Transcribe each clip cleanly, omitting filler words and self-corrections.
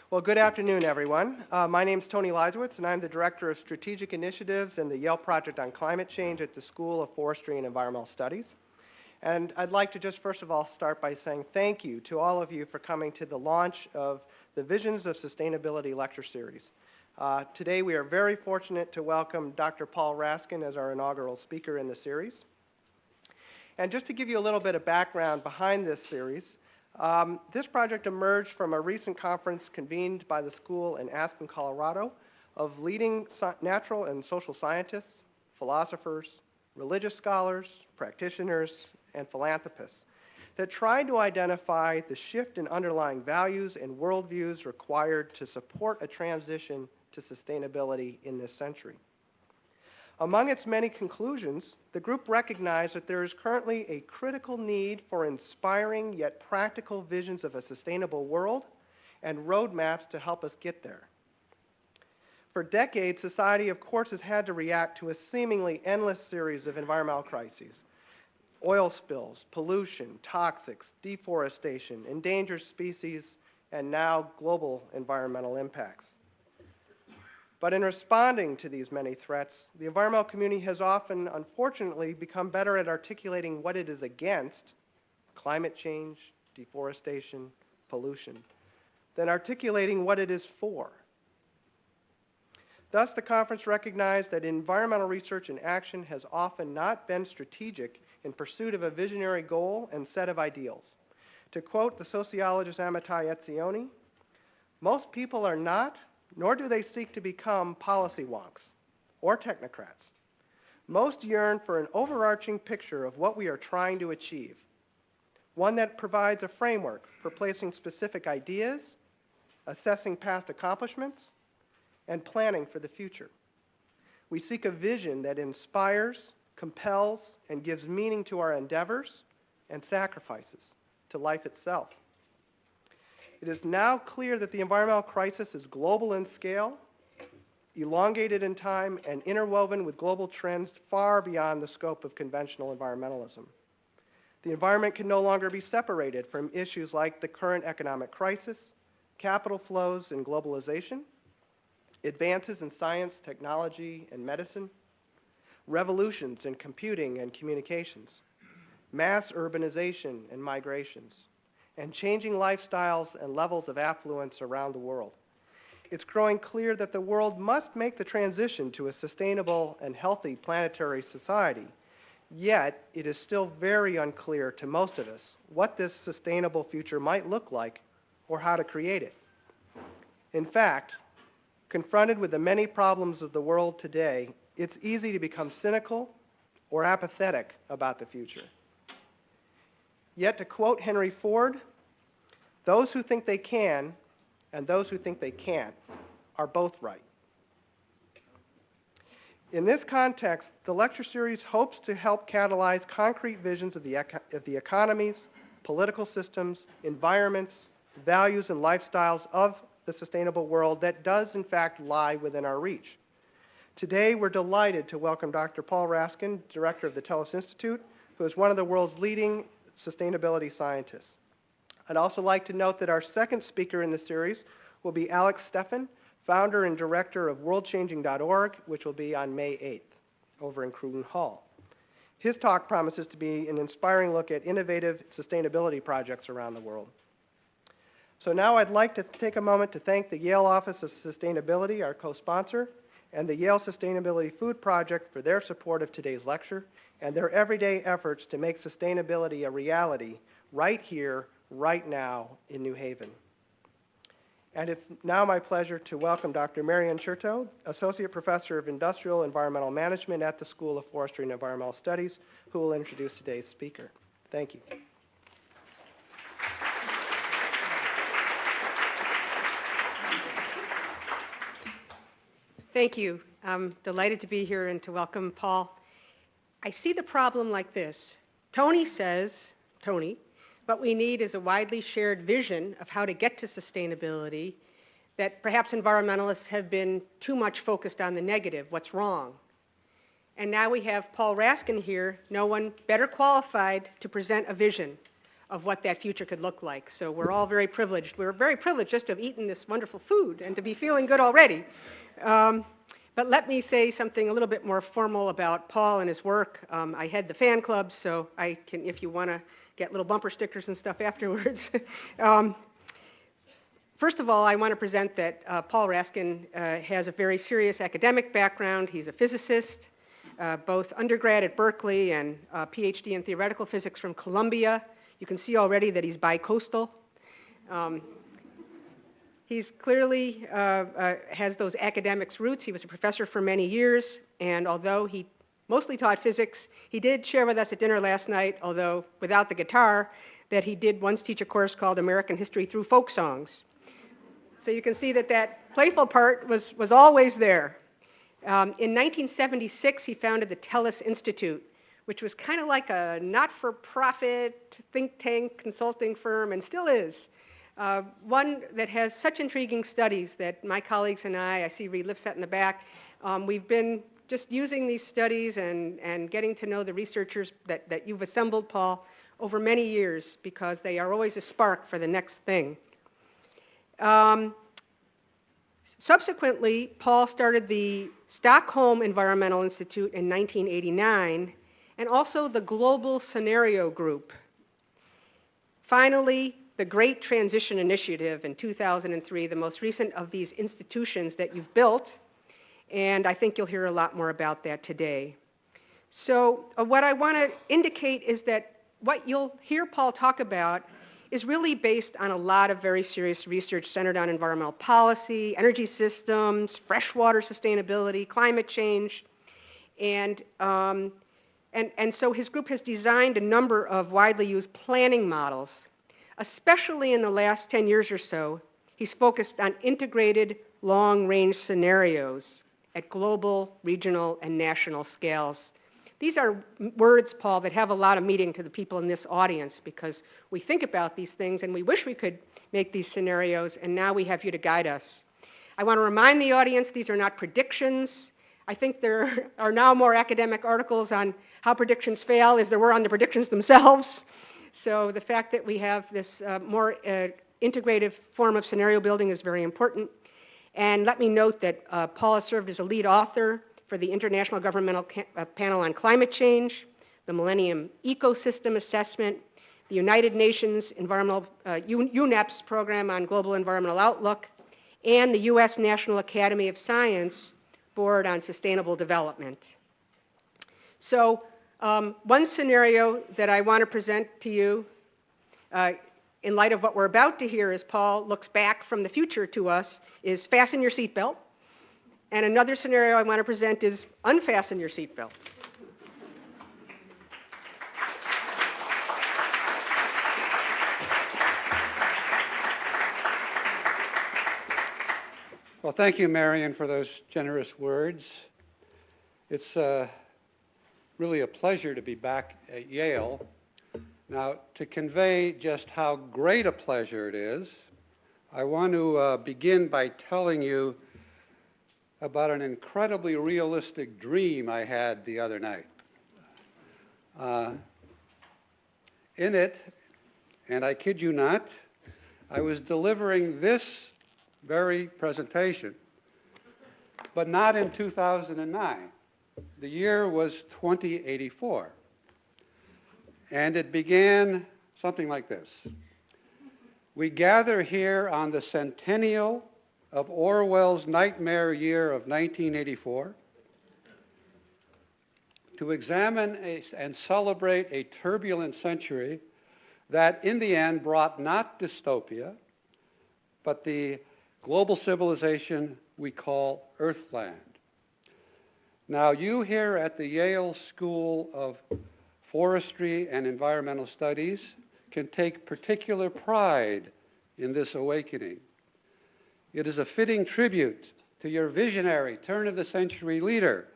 Well, good afternoon, everyone. My name is Tony Leisowitz, and I'm the Director of Strategic Initiatives and the Yale Project on Climate Change at the School of Forestry and Environmental Studies. And I'd like to just first of all start by saying thank you to all of you for coming to the launch of the Visions of Sustainability lecture series. Today we are very fortunate to welcome Dr. Paul Raskin as our inaugural speaker in the series. And just to give you a little bit of background behind this series, this project emerged from a recent conference convened by the school in Aspen, Colorado, of leading natural and social scientists, philosophers, religious scholars, practitioners, and philanthropists that tried to identify the shift in underlying values and worldviews required to support a transition to sustainability in this century. Among its many conclusions, the group recognized that there is currently a critical need for inspiring yet practical visions of a sustainable world and roadmaps to help us get there. For decades, society, of course, has had to react to a seemingly endless series of environmental crises: oil spills, pollution, toxics, deforestation, endangered species, and now global environmental impacts. But in responding to these many threats, the environmental community has often, unfortunately, become better at articulating what it is against, climate change, deforestation, pollution, than articulating what it is for. Thus, the conference recognized that environmental research and action has often not been strategic in pursuit of a visionary goal and set of ideals. To quote the sociologist Amitai Etzioni, "Most people are not, nor do they seek to become policy wonks or technocrats. Most yearn for an overarching picture of what we are trying to achieve, one that provides a framework for placing specific ideas, assessing past accomplishments, and planning for the future. We seek a vision that inspires, compels, and gives meaning to our endeavors and sacrifices, to life itself. It is now clear that the environmental crisis is global in scale, elongated in time, and interwoven with global trends far beyond the scope of conventional environmentalism. The environment can no longer be separated from issues like the current economic crisis, capital flows and globalization, advances in science, technology, and medicine, revolutions in computing and communications, mass urbanization and migrations, and changing lifestyles and levels of affluence around the world. It's growing clear that the world must make the transition to a sustainable and healthy planetary society, yet it is still very unclear to most of us what this sustainable future might look like or how to create it. In fact, confronted with the many problems of the world today, it's easy to become cynical or apathetic about the future. Yet, to quote Henry Ford, "Those who think they can and those who think they can't are both right." In this context, the lecture series hopes to help catalyze concrete visions of the economies, political systems, environments, values, and lifestyles of the sustainable world that does, in fact, lie within our reach. Today, we're delighted to welcome Dr. Paul Raskin, Director of the Tellus Institute, who is one of the world's leading sustainability scientists. I'd also like to note that our second speaker in the series will be Alex Steffen, founder and director of worldchanging.org, which will be on May 8th over in Cruden Hall. His talk promises to be an inspiring look at innovative sustainability projects around the world. So now I'd like to take a moment to thank the Yale Office of Sustainability, our co-sponsor, and the Yale Sustainability Food Project for their support of today's lecture and their everyday efforts to make sustainability a reality right here, right now in New Haven. And it's now my pleasure to welcome Dr. Marian Chertow, Associate Professor of Industrial Environmental Management at the School of Forestry and Environmental Studies, who will introduce today's speaker. Thank you. Thank you. I'm delighted to be here and to welcome Paul. I see the problem like this. Tony says, what we need is a widely shared vision of how to get to sustainability that perhaps environmentalists have been too much focused on the negative, what's wrong. And now we have Paul Raskin here, no one better qualified to present a vision of what that future could look like. So we're all very privileged. We're very privileged just to have eaten this wonderful food and to be feeling good already. But let me say something a little bit more formal about Paul and his work. I head the fan club, so I can, if you want to get little bumper stickers and stuff afterwards. First of all, I want to present that Paul Raskin has a very serious academic background. He's a physicist, both undergrad at Berkeley and PhD in theoretical physics from Columbia. You can see already that he's bicoastal. He's clearly has those academics roots. He was a professor for many years, and although he mostly taught physics, he did share with us at dinner last night, although without the guitar, that he did once teach a course called American History Through Folk Songs. So you can see that that playful part was always there. In 1976, he founded the Tellus Institute, which was kind of like a not-for-profit think tank consulting firm, and still is. One that has such intriguing studies that my colleagues and I see Reed Lifset in the back, we've been just using these studies and getting to know the researchers that you've assembled, Paul, over many years, because they are always a spark for the next thing. Subsequently, Paul started the Stockholm Environmental Institute in 1989, and also the Global Scenario Group. Finally, the Great Transition Initiative in 2003, the most recent of these institutions that you've built, and I think you'll hear a lot more about that today. So what I want to indicate is that what you'll hear Paul talk about is really based on a lot of very serious research centered on environmental policy, energy systems, freshwater sustainability, climate change, and so his group has designed a number of widely used planning models. Especially in the last 10 years or so, he's focused on integrated long-range scenarios at global, regional, and national scales. These are words, Paul, that have a lot of meaning to the people in this audience because we think about these things and we wish we could make these scenarios, and now we have you to guide us. I want to remind the audience these are not predictions. I think there are now more academic articles on how predictions fail as there were on the predictions themselves. So the fact that we have this more integrative form of scenario building is very important. And let me note that Paul has served as a lead author for the International Governmental Panel on Climate Change, the Millennium Ecosystem Assessment, the United Nations Environmental UNEP's Program on Global Environmental Outlook, and the U.S. National Academy of Science Board on Sustainable Development. So one scenario that I want to present to you in light of what we're about to hear as Paul looks back from the future to us is fasten your seatbelt. And another scenario I want to present is unfasten your seatbelt. Well, thank you, Marion, for those generous words. It's really a pleasure to be back at Yale. Now, to convey just how great a pleasure it is, I want to begin by telling you about an incredibly realistic dream I had the other night. In it, and I kid you not, I was delivering this very presentation, but not in 2009. The year was 2084. And it began something like this. We gather here on the centennial of Orwell's nightmare year of 1984 to examine and celebrate a turbulent century that in the end brought not dystopia, but the global civilization we call Earthland. Now, you here at the Yale School of Forestry and Environmental Studies can take particular pride in this awakening. It is a fitting tribute to your visionary turn-of-the-century leader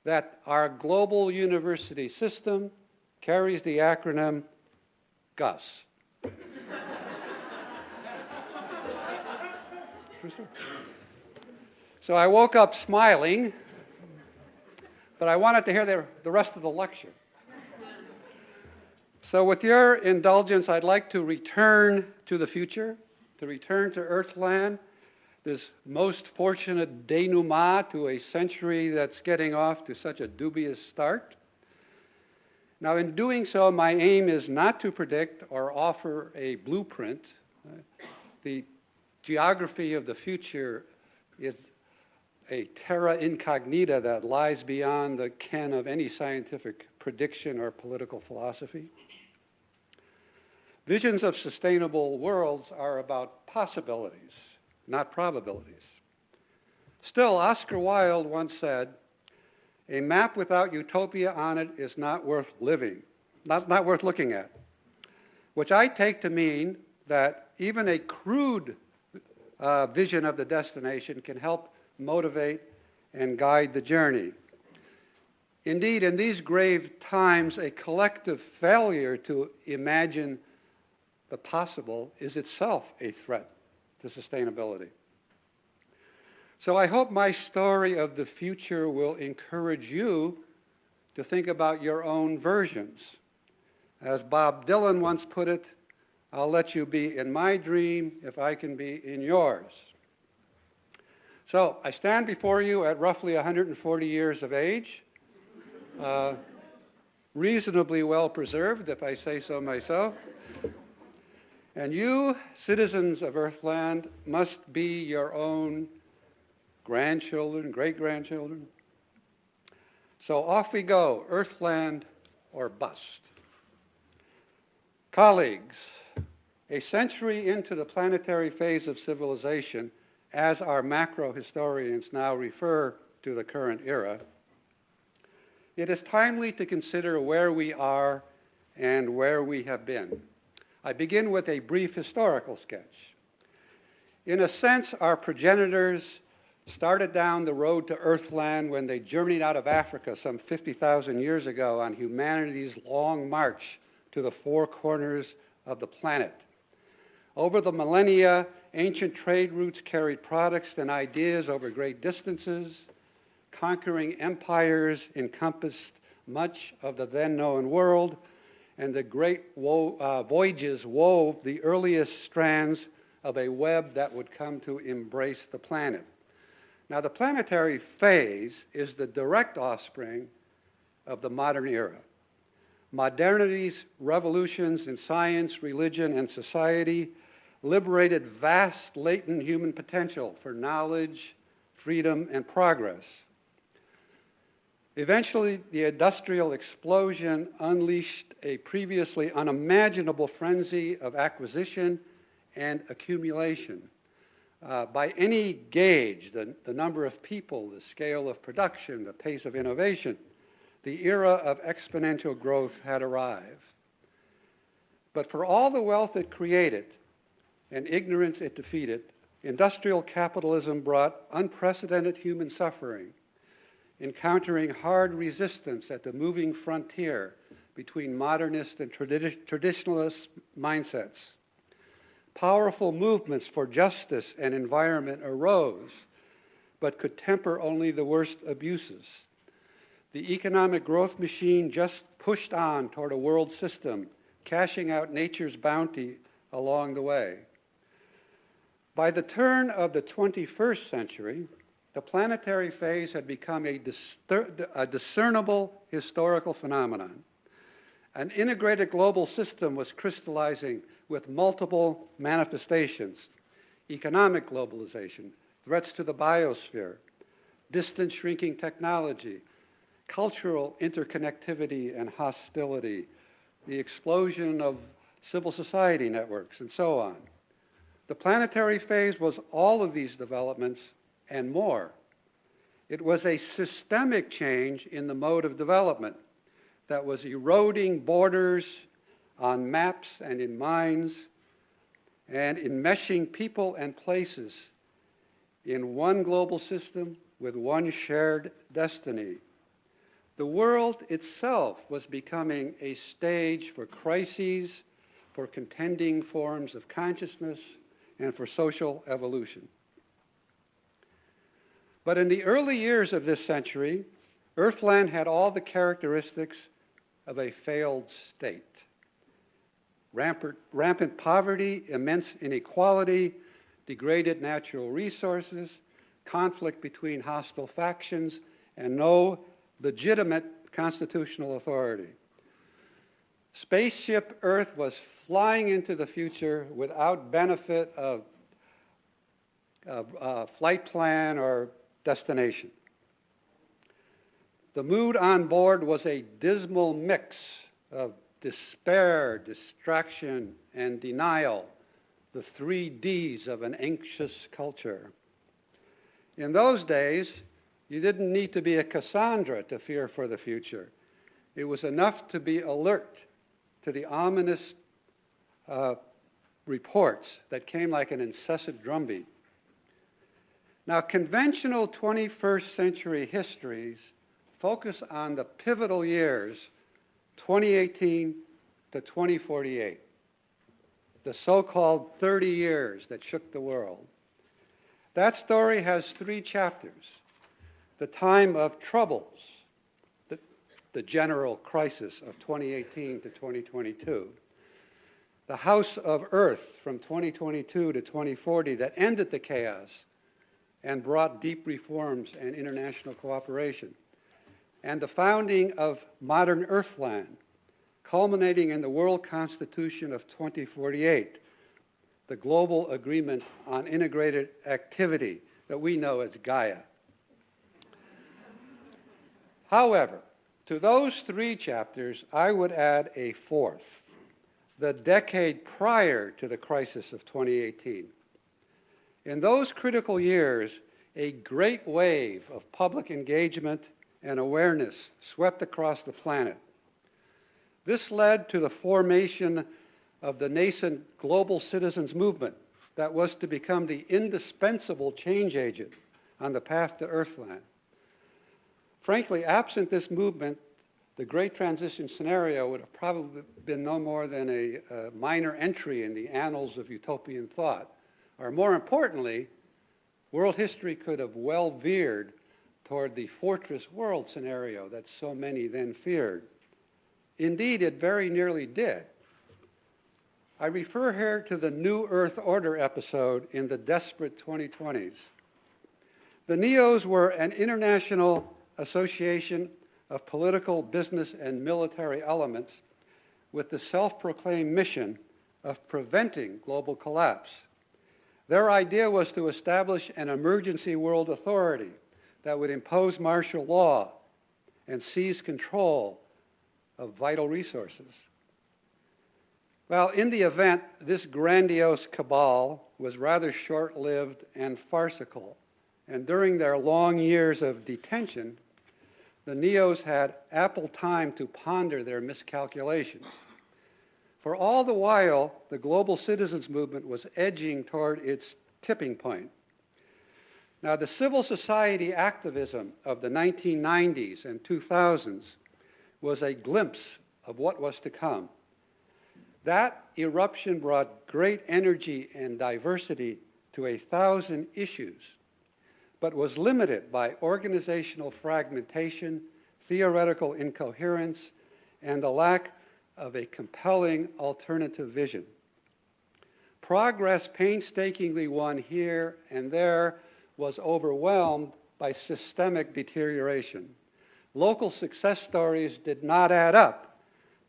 that our global university system carries the acronym GUS. So I woke up smiling, but I wanted to hear the rest of the lecture. So with your indulgence, I'd like to return to the future, to return to Earthland, this most fortunate denouement to a century that's getting off to such a dubious start. Now, in doing so, my aim is not to predict or offer a blueprint. The geography of the future is a terra incognita that lies beyond the ken of any scientific prediction or political philosophy. Visions of sustainable worlds are about possibilities, not probabilities. Still, Oscar Wilde once said, "A map without utopia on it is not worth living, not worth looking at," which I take to mean that even a crude vision of the destination can help motivate and guide the journey. Indeed, in these grave times, a collective failure to imagine the possible is itself a threat to sustainability. So I hope my story of the future will encourage you to think about your own versions. As Bob Dylan once put it, "I'll let you be in my dream if I can be in yours." So I stand before you at roughly 140 years of age, reasonably well preserved, if I say so myself. And you, citizens of Earthland, must be your own grandchildren, great-grandchildren. So off we go, Earthland or bust. Colleagues, a century into the planetary phase of civilization, as our macro historians now refer to the current era, it is timely to consider where we are and where we have been. I begin with a brief historical sketch. In a sense, our progenitors started down the road to Earthland when they journeyed out of Africa some 50,000 years ago on humanity's long march to the four corners of the planet. Over the millennia, ancient trade routes carried products and ideas over great distances. Conquering empires encompassed much of the then known world, and the great voyages wove the earliest strands of a web that would come to embrace the planet. Now, the planetary phase is the direct offspring of the modern era. Modernity's revolutions in science, religion, and society liberated vast latent human potential for knowledge, freedom, and progress. Eventually, the industrial explosion unleashed a previously unimaginable frenzy of acquisition and accumulation. By any gauge, the number of people, the scale of production, the pace of innovation, the era of exponential growth had arrived. But for all the wealth it created and ignorance it defeated, industrial capitalism brought unprecedented human suffering, encountering hard resistance at the moving frontier between modernist and traditionalist mindsets. Powerful movements for justice and environment arose, but could temper only the worst abuses. The economic growth machine just pushed on toward a world system, cashing out nature's bounty along the way. By the turn of the 21st century, the planetary phase had become a discernible historical phenomenon. An integrated global system was crystallizing with multiple manifestations: economic globalization, threats to the biosphere, distance shrinking technology, cultural interconnectivity and hostility, the explosion of civil society networks, and so on. The planetary phase was all of these developments and more. It was a systemic change in the mode of development that was eroding borders on maps and in minds, and enmeshing people and places in one global system with one shared destiny. The world itself was becoming a stage for crises, for contending forms of consciousness, and for social evolution. But in the early years of this century, Earthland had all the characteristics of a failed state. rampant poverty, immense inequality, degraded natural resources, conflict between hostile factions, and no legitimate constitutional authority. Spaceship Earth was flying into the future without benefit of flight plan or destination. The mood on board was a dismal mix of despair, distraction, and denial, the 3 Ds of an anxious culture. In those days, you didn't need to be a Cassandra to fear for the future. It was enough to be alert to the ominous reports that came like an incessant drumbeat. Now, conventional 21st century histories focus on the pivotal years 2018 to 2048, the so-called 30 years that shook the world. That story has 3 chapters. The time of troubles, the general crisis of 2018 to 2022. The House of Earth from 2022 to 2040 that ended the chaos and brought deep reforms and international cooperation. And the founding of modern Earthland, culminating in the World Constitution of 2048, the global agreement on integrated activity that we know as Gaia. However, to those 3 chapters, I would add a 4th, the decade prior to the crisis of 2018. In those critical years, a great wave of public engagement and awareness swept across the planet. This led to the formation of the nascent global citizens movement that was to become the indispensable change agent on the path to Earthland. Frankly, absent this movement, the Great Transition scenario would have probably been no more than a minor entry in the annals of utopian thought. Or more importantly, world history could have well veered toward the fortress world scenario that so many then feared. Indeed, it very nearly did. I refer here to the New Earth Order episode in the desperate 2020s. The NEOs were an international association of political, business, and military elements with the self-proclaimed mission of preventing global collapse. Their idea was to establish an emergency world authority that would impose martial law and seize control of vital resources. Well, in the event, this grandiose cabal was rather short-lived and farcical, and during their long years of detention, the NEOs had ample time to ponder their miscalculations. For all the while, the global citizens movement was edging toward its tipping point. Now, the civil society activism of the 1990s and 2000s was a glimpse of what was to come. That eruption brought great energy and diversity to 1,000 issues, but was limited by organizational fragmentation, theoretical incoherence, and the lack of a compelling alternative vision. Progress painstakingly won here and there was overwhelmed by systemic deterioration. Local success stories did not add up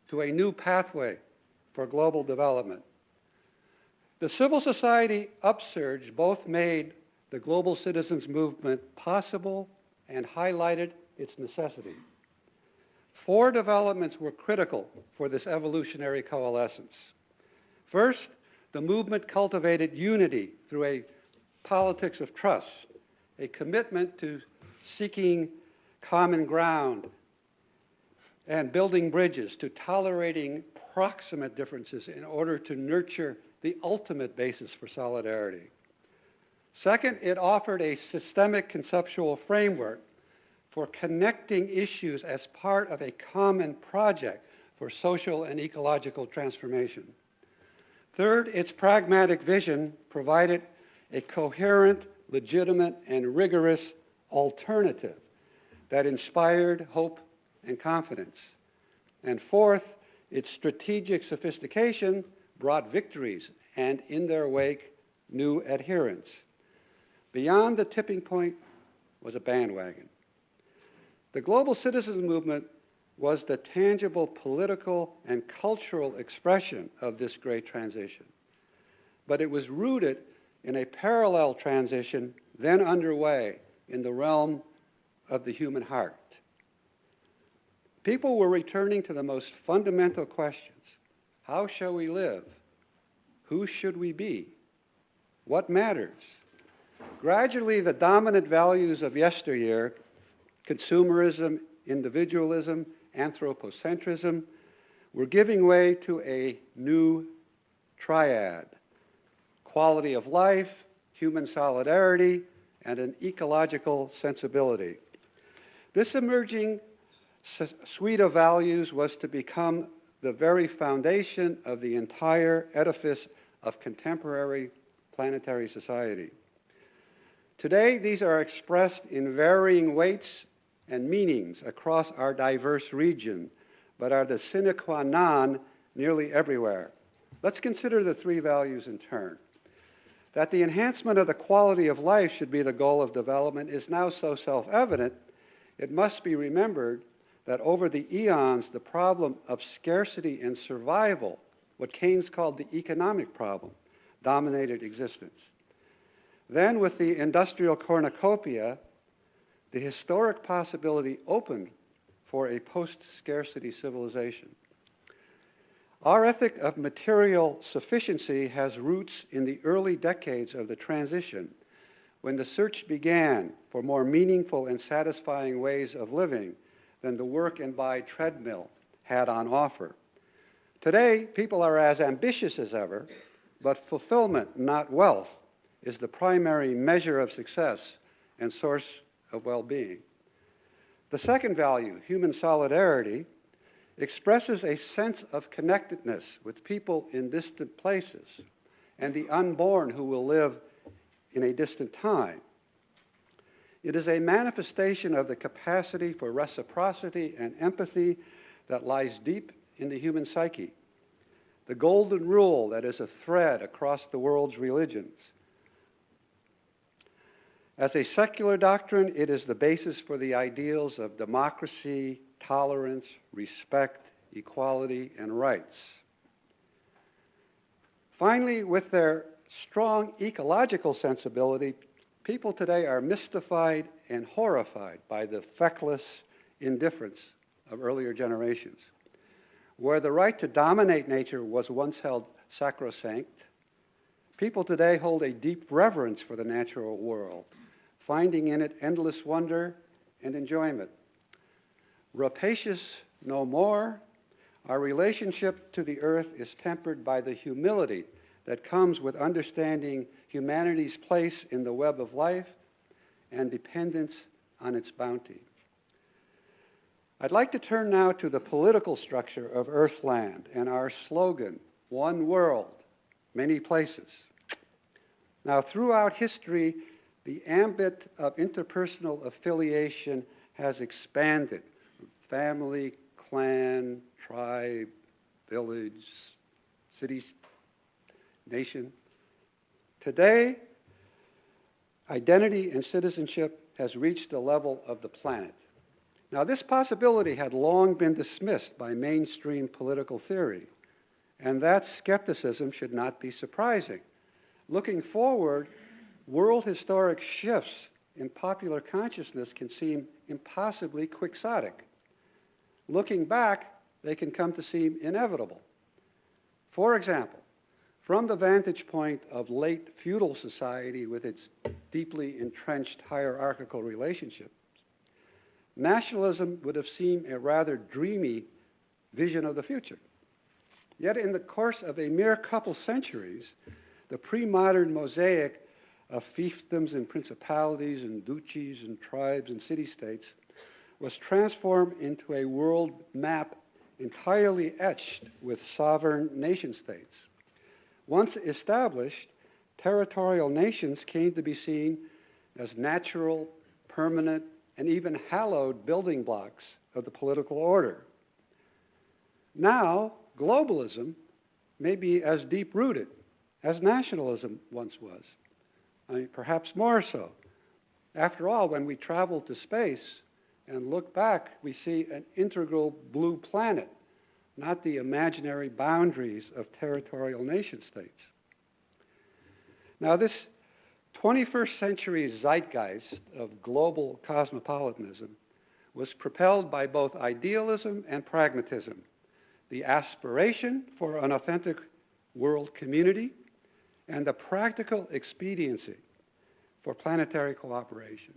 to a new pathway for global development. The civil society upsurge both made the global citizens movement possible and highlighted its necessity. 4 developments were critical for this evolutionary coalescence. First, the movement cultivated unity through a politics of trust, a commitment to seeking common ground and building bridges, to tolerating proximate differences in order to nurture the ultimate basis for solidarity. Second, it offered a systemic conceptual framework for connecting issues as part of a common project for social and ecological transformation. Third, its pragmatic vision provided a coherent, legitimate, and rigorous alternative that inspired hope and confidence. And fourth, Its strategic sophistication brought victories and, in their wake, new adherents. Beyond the tipping point was a bandwagon. The global citizens movement was the tangible political and cultural expression of this great transition. But it was rooted in a parallel transition then underway in the realm of the human heart. People were returning to the most fundamental questions. How shall we live? Who should we be? What matters? Gradually, the dominant values of yesteryear, consumerism, individualism, anthropocentrism, were giving way to a new triad: quality of life, human solidarity, and an ecological sensibility. This emerging suite of values was to become the very foundation of the entire edifice of contemporary planetary society. Today, these are expressed in varying weights and meanings across our diverse region, but are the sine qua non nearly everywhere. Let's consider the three values in turn. That the enhancement of the quality of life should be the goal of development is now so self-evident, it must be remembered that over the eons, the problem of scarcity and survival, what Keynes called the economic problem, dominated existence. Then, with the industrial cornucopia, the historic possibility opened for a post-scarcity civilization. Our ethic of material sufficiency has roots in the early decades of the transition, when the search began for more meaningful and satisfying ways of living than the work and buy treadmill had on offer. Today, people are as ambitious as ever, but fulfillment, not wealth, is the primary measure of success and source of well-being. The second value, human solidarity, expresses a sense of connectedness with people in distant places and the unborn who will live in a distant time. It is a manifestation of the capacity for reciprocity and empathy that lies deep in the human psyche, the golden rule that is a thread across the world's religions. As a secular doctrine, it is the basis for the ideals of democracy, tolerance, respect, equality, and rights. Finally, with their strong ecological sensibility, people today are mystified and horrified by the feckless indifference of earlier generations. Where the right to dominate nature was once held sacrosanct, people today hold a deep reverence for the natural world, finding in it endless wonder and enjoyment. Rapacious no more, our relationship to the earth is tempered by the humility that comes with understanding humanity's place in the web of life and dependence on its bounty. I'd like to turn now to the political structure of Earthland and our slogan, one world, many places. Now, throughout history, the ambit of interpersonal affiliation has expanded. Family, clan, tribe, village, city, nation. Today, identity and citizenship has reached the level of the planet. Now, this possibility had long been dismissed by mainstream political theory, and that skepticism should not be surprising. Looking forward, world historic shifts in popular consciousness can seem impossibly quixotic. Looking back, they can come to seem inevitable. For example, from the vantage point of late feudal society with its deeply entrenched hierarchical relationships, nationalism would have seemed a rather dreamy vision of the future. Yet in the course of a mere couple centuries, the pre-modern mosaic of fiefdoms and principalities and duchies and tribes and city-states was transformed into a world map entirely etched with sovereign nation-states. Once established, territorial nations came to be seen as natural, permanent, and even hallowed building blocks of the political order. Now, globalism may be as deep-rooted as nationalism once was. I mean, perhaps more so. After all, when we travel to space and look back, we see an integral blue planet, not the imaginary boundaries of territorial nation-states. Now, this 21st century zeitgeist of global cosmopolitanism was propelled by both idealism and pragmatism, the aspiration for an authentic world community, and the practical expediency for planetary cooperation.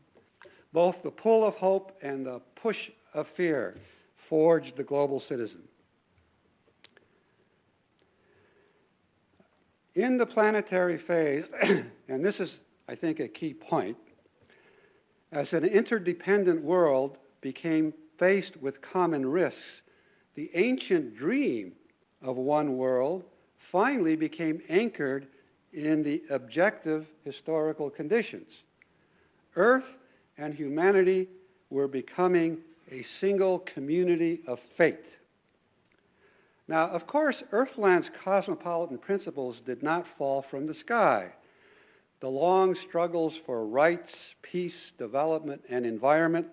Both the pull of hope and the push of fear forged the global citizen. In the planetary phase, and this is, I think, a key point, as an interdependent world became faced with common risks, the ancient dream of one world finally became anchored in the objective historical conditions. Earth and humanity were becoming a single community of fate. Now, of course, Earthland's cosmopolitan principles did not fall from the sky. The long struggles for rights, peace, development, and environment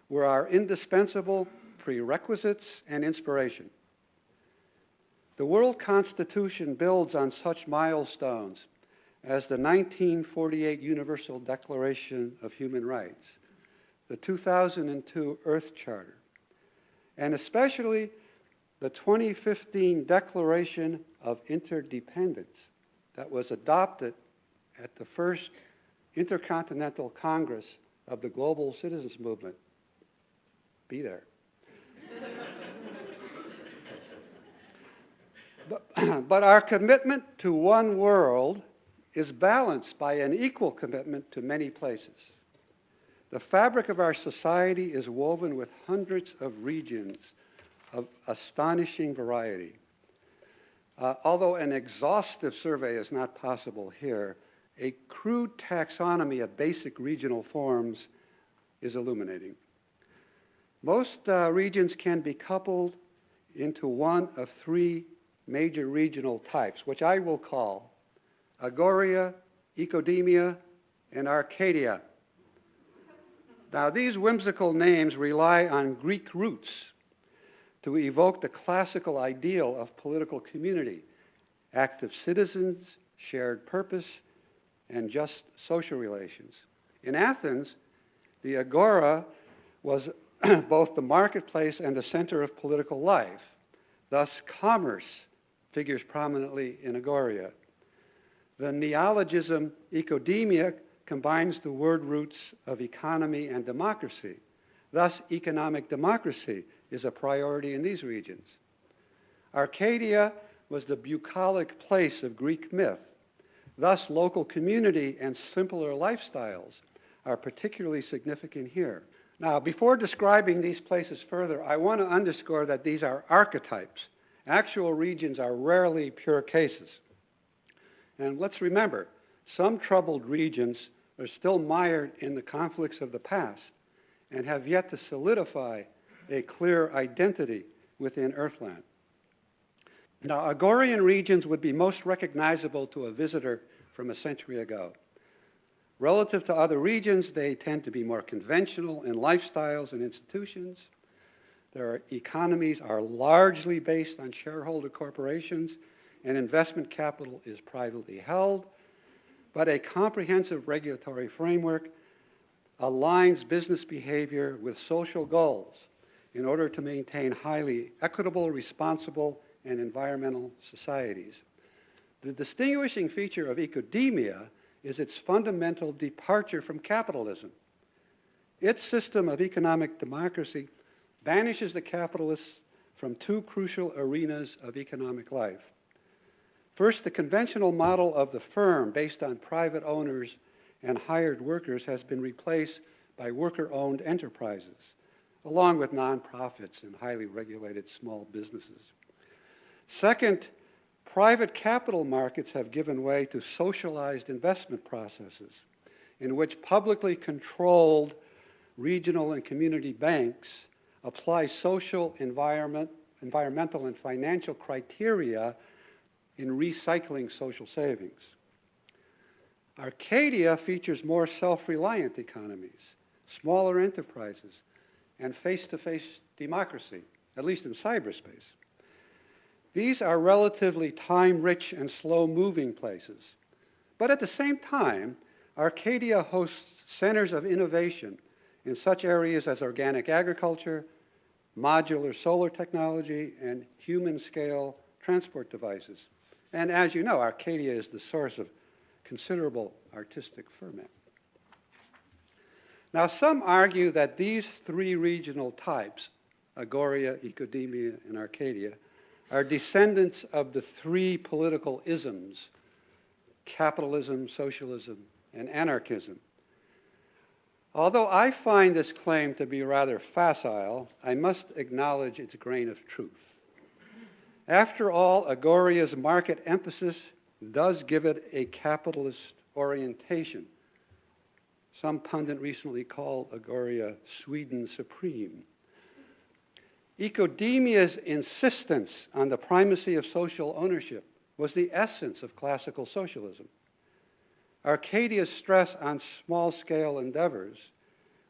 were our indispensable prerequisites and inspiration. The World Constitution builds on such milestones as the 1948 Universal Declaration of Human Rights, the 2002 Earth Charter, and especially the 2015 Declaration of Interdependence that was adopted at the first Intercontinental Congress of the Global Citizens Movement. Be there. But our commitment to one world is balanced by an equal commitment to many places. The fabric of our society is woven with hundreds of regions of astonishing variety. Although an exhaustive survey is not possible here, a crude taxonomy of basic regional forms is illuminating. Most regions can be coupled into one of three major regional types, which I will call Agoria, Ecodemia, and Arcadia. Now, these whimsical names rely on Greek roots to evoke the classical ideal of political community, active citizens, shared purpose, and just social relations. In Athens, the agora was both the marketplace and the center of political life. Thus, commerce figures prominently in agoria. The neologism ecodemia combines the word roots of economy and democracy. Thus, economic democracy is a priority in these regions. Arcadia was the bucolic place of Greek myth. Thus, local community and simpler lifestyles are particularly significant here. Now, before describing these places further, I want to underscore that these are archetypes. Actual regions are rarely pure cases. And let's remember, some troubled regions are still mired in the conflicts of the past and have yet to solidify a clear identity within Earthland. Now, Agorian regions would be most recognizable to a visitor from a century ago. Relative to other regions, they tend to be more conventional in lifestyles and institutions. Their economies are largely based on shareholder corporations, and investment capital is privately held. But a comprehensive regulatory framework aligns business behavior with social goals in order to maintain highly equitable, responsible, and environmental societies. The distinguishing feature of ecodemia is its fundamental departure from capitalism. Its system of economic democracy banishes the capitalists from two crucial arenas of economic life. First, the conventional model of the firm based on private owners and hired workers has been replaced by worker-owned enterprises, along with nonprofits and highly regulated small businesses. Second, private capital markets have given way to socialized investment processes in which publicly controlled regional and community banks apply social, environment, environmental and financial criteria in recycling social savings. Arcadia features more self-reliant economies, smaller enterprises, and face-to-face democracy, at least in cyberspace. These are relatively time-rich and slow-moving places. But at the same time, Arcadia hosts centers of innovation in such areas as organic agriculture, modular solar technology, and human-scale transport devices. And as you know, Arcadia is the source of considerable artistic ferment. Now, some argue that these three regional types, Agoria, Ecodemia, and Arcadia, are descendants of the three political isms, capitalism, socialism, and anarchism. Although I find this claim to be rather facile, I must acknowledge its grain of truth. After all, Agoria's market emphasis does give it a capitalist orientation. Some pundit recently called Agoria Sweden Supreme. Ecodemia's insistence on the primacy of social ownership was the essence of classical socialism. Arcadia's stress on small-scale endeavors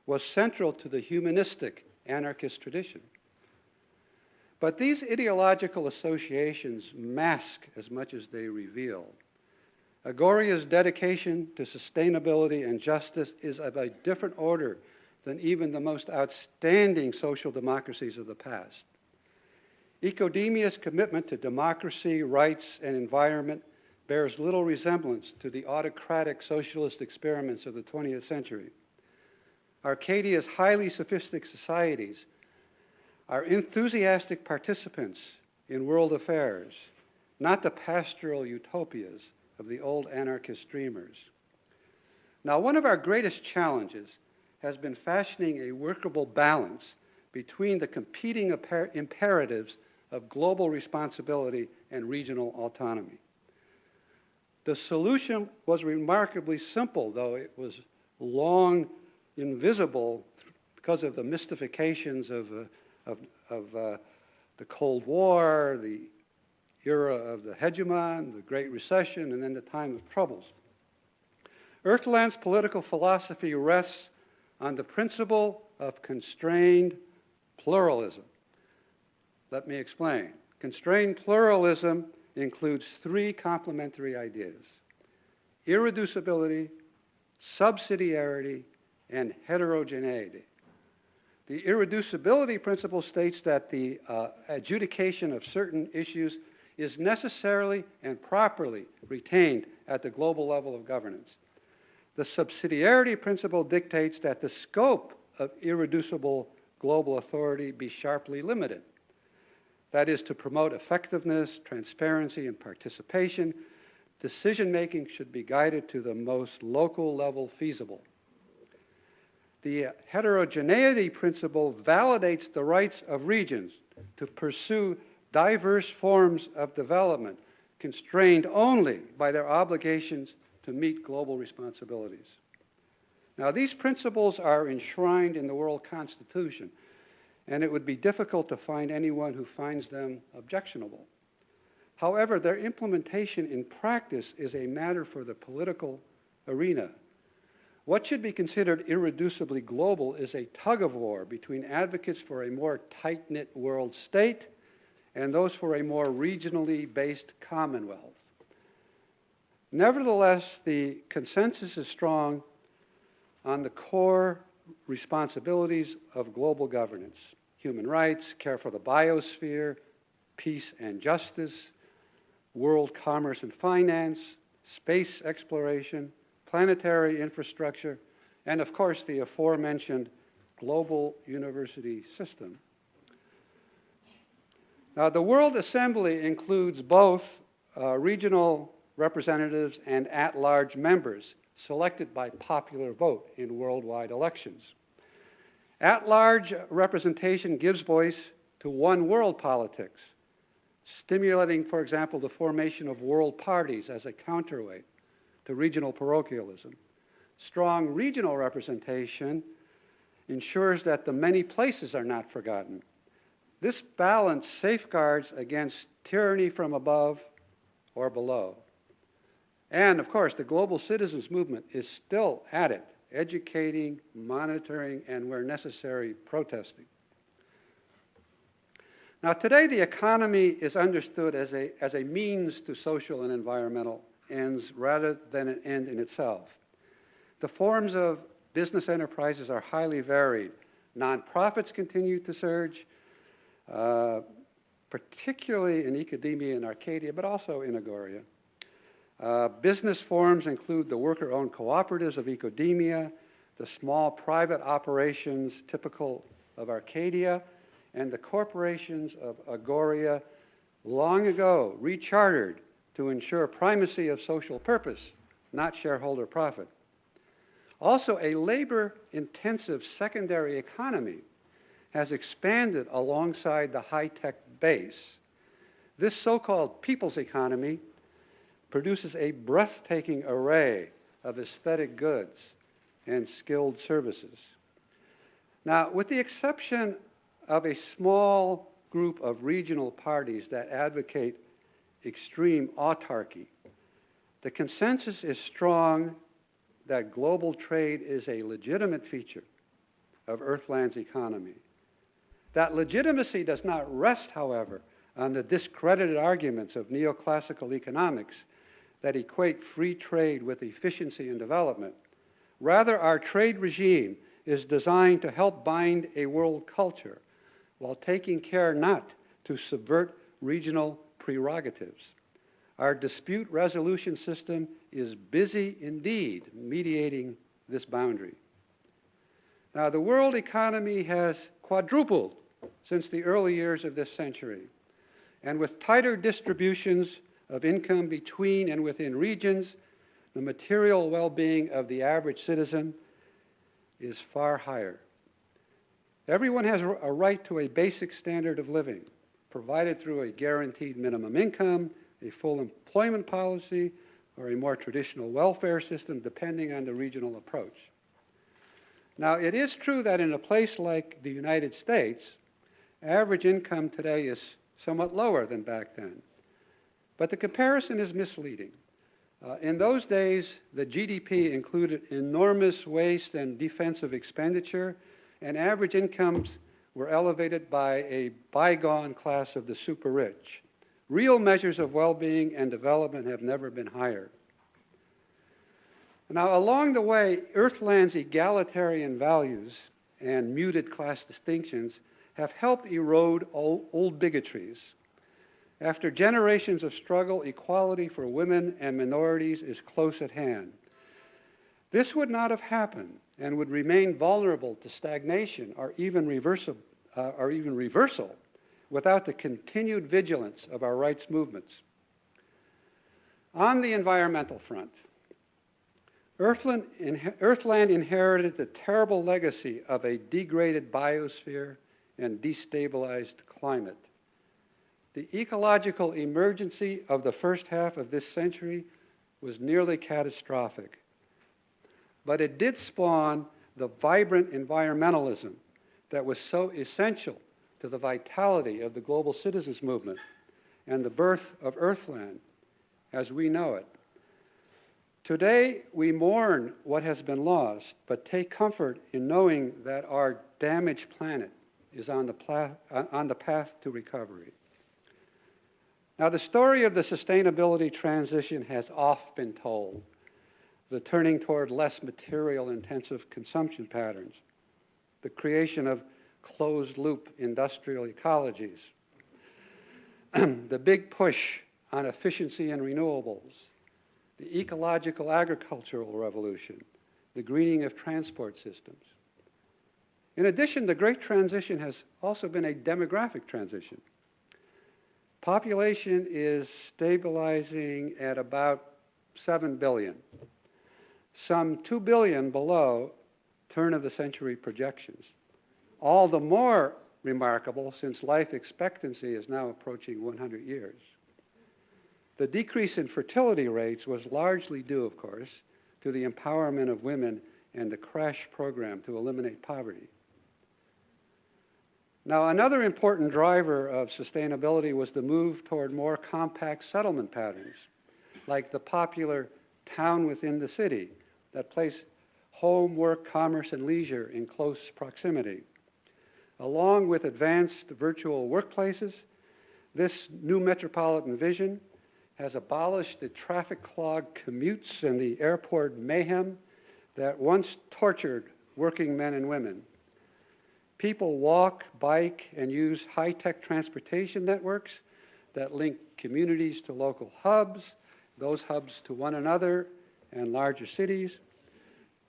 was central to the humanistic anarchist tradition. But these ideological associations mask as much as they reveal. Agoria's dedication to sustainability and justice is of a different order than even the most outstanding social democracies of the past. Ecodemia's commitment to democracy, rights, and environment bears little resemblance to the autocratic socialist experiments of the 20th century. Arcadia's highly sophisticated societies are enthusiastic participants in world affairs, not the pastoral utopias of the old anarchist dreamers. Now, one of our greatest challenges has been fashioning a workable balance between the competing imperatives of global responsibility and regional autonomy. The solution was remarkably simple, though it was long invisible because of the mystifications of the Cold War, the era of the hegemon, the Great Recession, and then the time of troubles. Earthland's political philosophy rests on the principle of constrained pluralism. Let me explain. Constrained pluralism includes three complementary ideas: irreducibility, subsidiarity, and heterogeneity. The irreducibility principle states that the adjudication of certain issues is necessarily and properly retained at the global level of governance. The subsidiarity principle dictates that the scope of irreducible global authority be sharply limited. That is, to promote effectiveness, transparency, and participation, decision-making should be guided to the most local level feasible. The heterogeneity principle validates the rights of regions to pursue diverse forms of development, constrained only by their obligations to meet global responsibilities. Now, these principles are enshrined in the World Constitution, and it would be difficult to find anyone who finds them objectionable. However, their implementation in practice is a matter for the political arena. What should be considered irreducibly global is a tug-of-war between advocates for a more tight-knit world state and those for a more regionally based commonwealth. Nevertheless, the consensus is strong on the core responsibilities of global governance: human rights, care for the biosphere, peace and justice, world commerce and finance, space exploration, planetary infrastructure, and of course the aforementioned global university system. Now, the World Assembly includes both regional representatives and at-large members selected by popular vote in worldwide elections. At-large representation gives voice to one world politics, stimulating, for example, the formation of world parties as a counterweight to regional parochialism. Strong regional representation ensures that the many places are not forgotten. This balance safeguards against tyranny from above or below. And of course, the global citizens movement is still at it, educating, monitoring, and where necessary, protesting. Now, today the economy is understood as a means to social and environmental ends rather than an end in itself. The forms of business enterprises are highly varied. Nonprofits continue to surge, particularly in academia and Arcadia, but also in Agoria. Business forms include the worker-owned cooperatives of academia, the small private operations typical of Arcadia, and the corporations of Agoria, long ago rechartered to ensure primacy of social purpose, not shareholder profit. Also, a labor-intensive secondary economy has expanded alongside the high-tech base. This so-called people's economy produces a breathtaking array of aesthetic goods and skilled services. Now, with the exception of a small group of regional parties that advocate extreme autarky, the consensus is strong that global trade is a legitimate feature of Earthland's economy. That legitimacy does not rest, however, on the discredited arguments of neoclassical economics that equate free trade with efficiency and development. Rather, our trade regime is designed to help bind a world culture while taking care not to subvert regional prerogatives. Our dispute resolution system is busy indeed mediating this boundary. Now, the world economy has quadrupled since the early years of this century, and with tighter distributions of income between and within regions, the material well-being of the average citizen is far higher. Everyone has a right to a basic standard of living, provided through a guaranteed minimum income, a full employment policy, or a more traditional welfare system, depending on the regional approach. Now, it is true that in a place like the United States, average income today is somewhat lower than back then. But the comparison is misleading. In those days, the GDP included enormous waste and defensive expenditure, and average incomes were elevated by a bygone class of the super rich. Real measures of well-being and development have never been higher. Now, along the way, Earthland's egalitarian values and muted class distinctions have helped erode old bigotries. After generations of struggle, equality for women and minorities is close at hand. This would not have happened and would remain vulnerable to stagnation or even reversal without the continued vigilance of our rights movements. On the environmental front, Earthland inherited the terrible legacy of a degraded biosphere and destabilized climate. The ecological emergency of the first half of this century was nearly catastrophic. But it did spawn the vibrant environmentalism that was so essential to the vitality of the global citizens movement and the birth of Earthland as we know it. Today, we mourn what has been lost, but take comfort in knowing that our damaged planet is on the path to recovery. Now, the story of the sustainability transition has oft been told. The turning toward less material-intensive consumption patterns, the creation of closed-loop industrial ecologies, the big push on efficiency and renewables, the ecological agricultural revolution, the greening of transport systems. In addition, the Great Transition has also been a demographic transition. Population is stabilizing at about 7 billion, some 2 billion below turn-of-the-century projections. All the more remarkable since life expectancy is now approaching 100 years. The decrease in fertility rates was largely due, of course, to the empowerment of women and the CRASH program to eliminate poverty. Now, another important driver of sustainability was the move toward more compact settlement patterns, like the popular town within the city that place home, work, commerce, and leisure in close proximity. Along with advanced virtual workplaces, this new metropolitan vision has abolished the traffic-clogged commutes and the airport mayhem that once tortured working men and women. People walk, bike, and use high-tech transportation networks that link communities to local hubs, those hubs to one another and larger cities.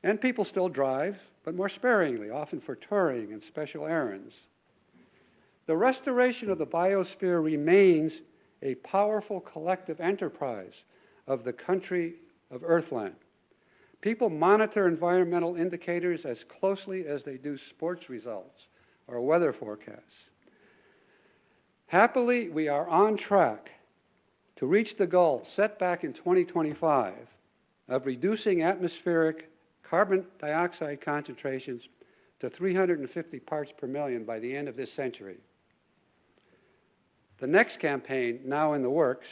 And people still drive, but more sparingly, often for touring and special errands. The restoration of the biosphere remains a powerful collective enterprise of the country of Earthland. People monitor environmental indicators as closely as they do sports results or weather forecasts. Happily, we are on track to reach the goal set back in 2025 of reducing atmospheric carbon dioxide concentrations to 350 parts per million by the end of this century. The next campaign, now in the works,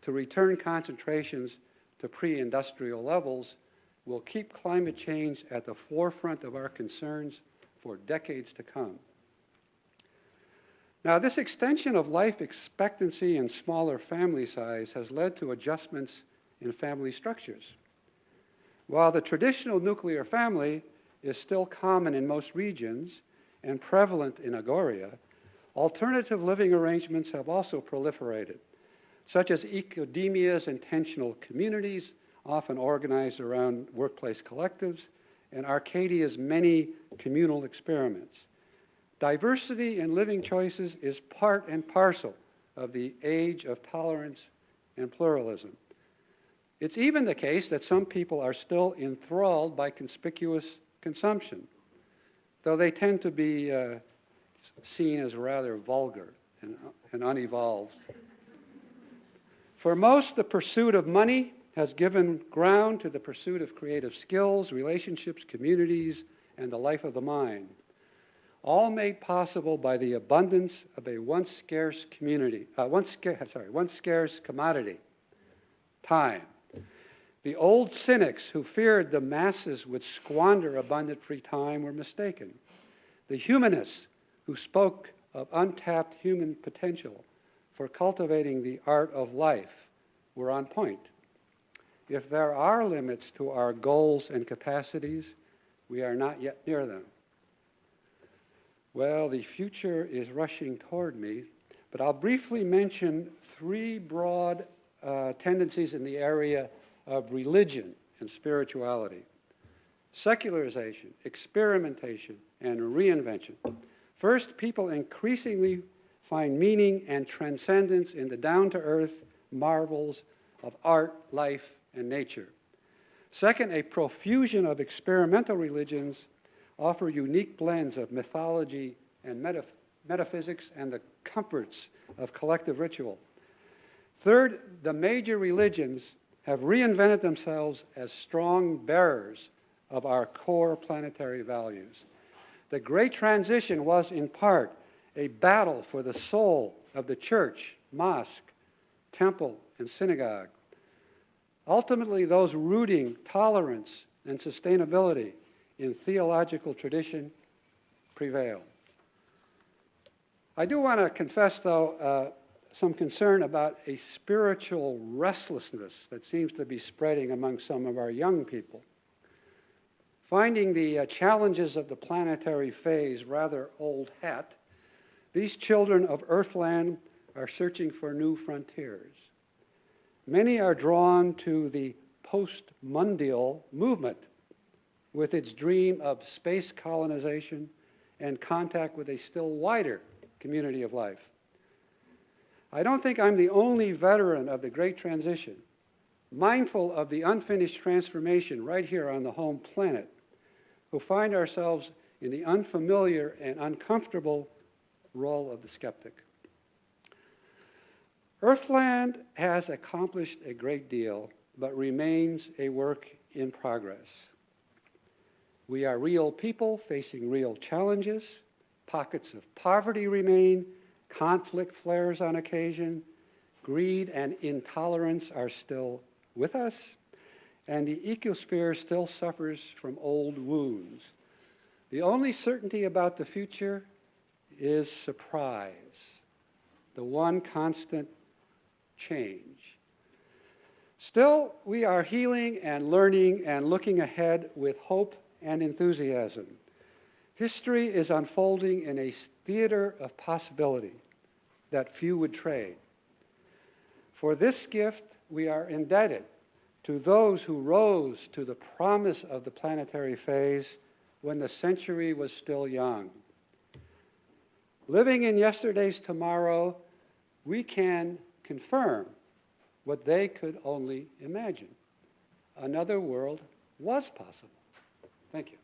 to return concentrations to pre-industrial levels will keep climate change at the forefront of our concerns for decades to come. Now, this extension of life expectancy and smaller family size has led to adjustments in family structures. While the traditional nuclear family is still common in most regions and prevalent in Agoria, alternative living arrangements have also proliferated, such as Ecodemia's intentional communities, often organized around workplace collectives, and Arcadia's many communal experiments. Diversity in living choices is part and parcel of the age of tolerance and pluralism. It's even the case that some people are still enthralled by conspicuous consumption, though they tend to be seen as rather vulgar and unevolved. For most, the pursuit of money has given ground to the pursuit of creative skills, relationships, communities, and the life of the mind, all made possible by the abundance of a once scarce commodity, time. The old cynics who feared the masses would squander abundant free time were mistaken. The humanists who spoke of untapped human potential for cultivating the art of life were on point. If there are limits to our goals and capacities, we are not yet near them. Well, the future is rushing toward me, but I'll briefly mention three broad tendencies in the area of religion and spirituality: secularization, experimentation, and reinvention. First, people increasingly find meaning and transcendence in the down-to-earth marvels of art, life, and nature. Second, a profusion of experimental religions offer unique blends of mythology and metaphysics and the comforts of collective ritual. Third, the major religions have reinvented themselves as strong bearers of our core planetary values. The Great Transition was, in part, a battle for the soul of the church, mosque, temple, and synagogue. Ultimately, those rooting tolerance and sustainability in theological tradition prevail. I do want to confess, though, some concern about a spiritual restlessness that seems to be spreading among some of our young people. Finding the challenges of the planetary phase rather old hat, these children of Earthland are searching for new frontiers. Many are drawn to the post-mundial movement with its dream of space colonization and contact with a still wider community of life. I don't think I'm the only veteran of the Great Transition, mindful of the unfinished transformation right here on the home planet, who find ourselves in the unfamiliar and uncomfortable role of the skeptic. Earthland has accomplished a great deal, but remains a work in progress. We are real people facing real challenges, Pockets of poverty remain, conflict flares on occasion, greed and intolerance are still with us, and the ecosphere still suffers from old wounds. The only certainty about the future is surprise, the one constant change. Still, we are healing and learning and looking ahead with hope and enthusiasm. History is unfolding in a theater of possibility that few would trade. For this gift, we are indebted to those who rose to the promise of the planetary phase when the century was still young. Living in yesterday's tomorrow, we can confirm what they could only imagine. Another world was possible. Thank you.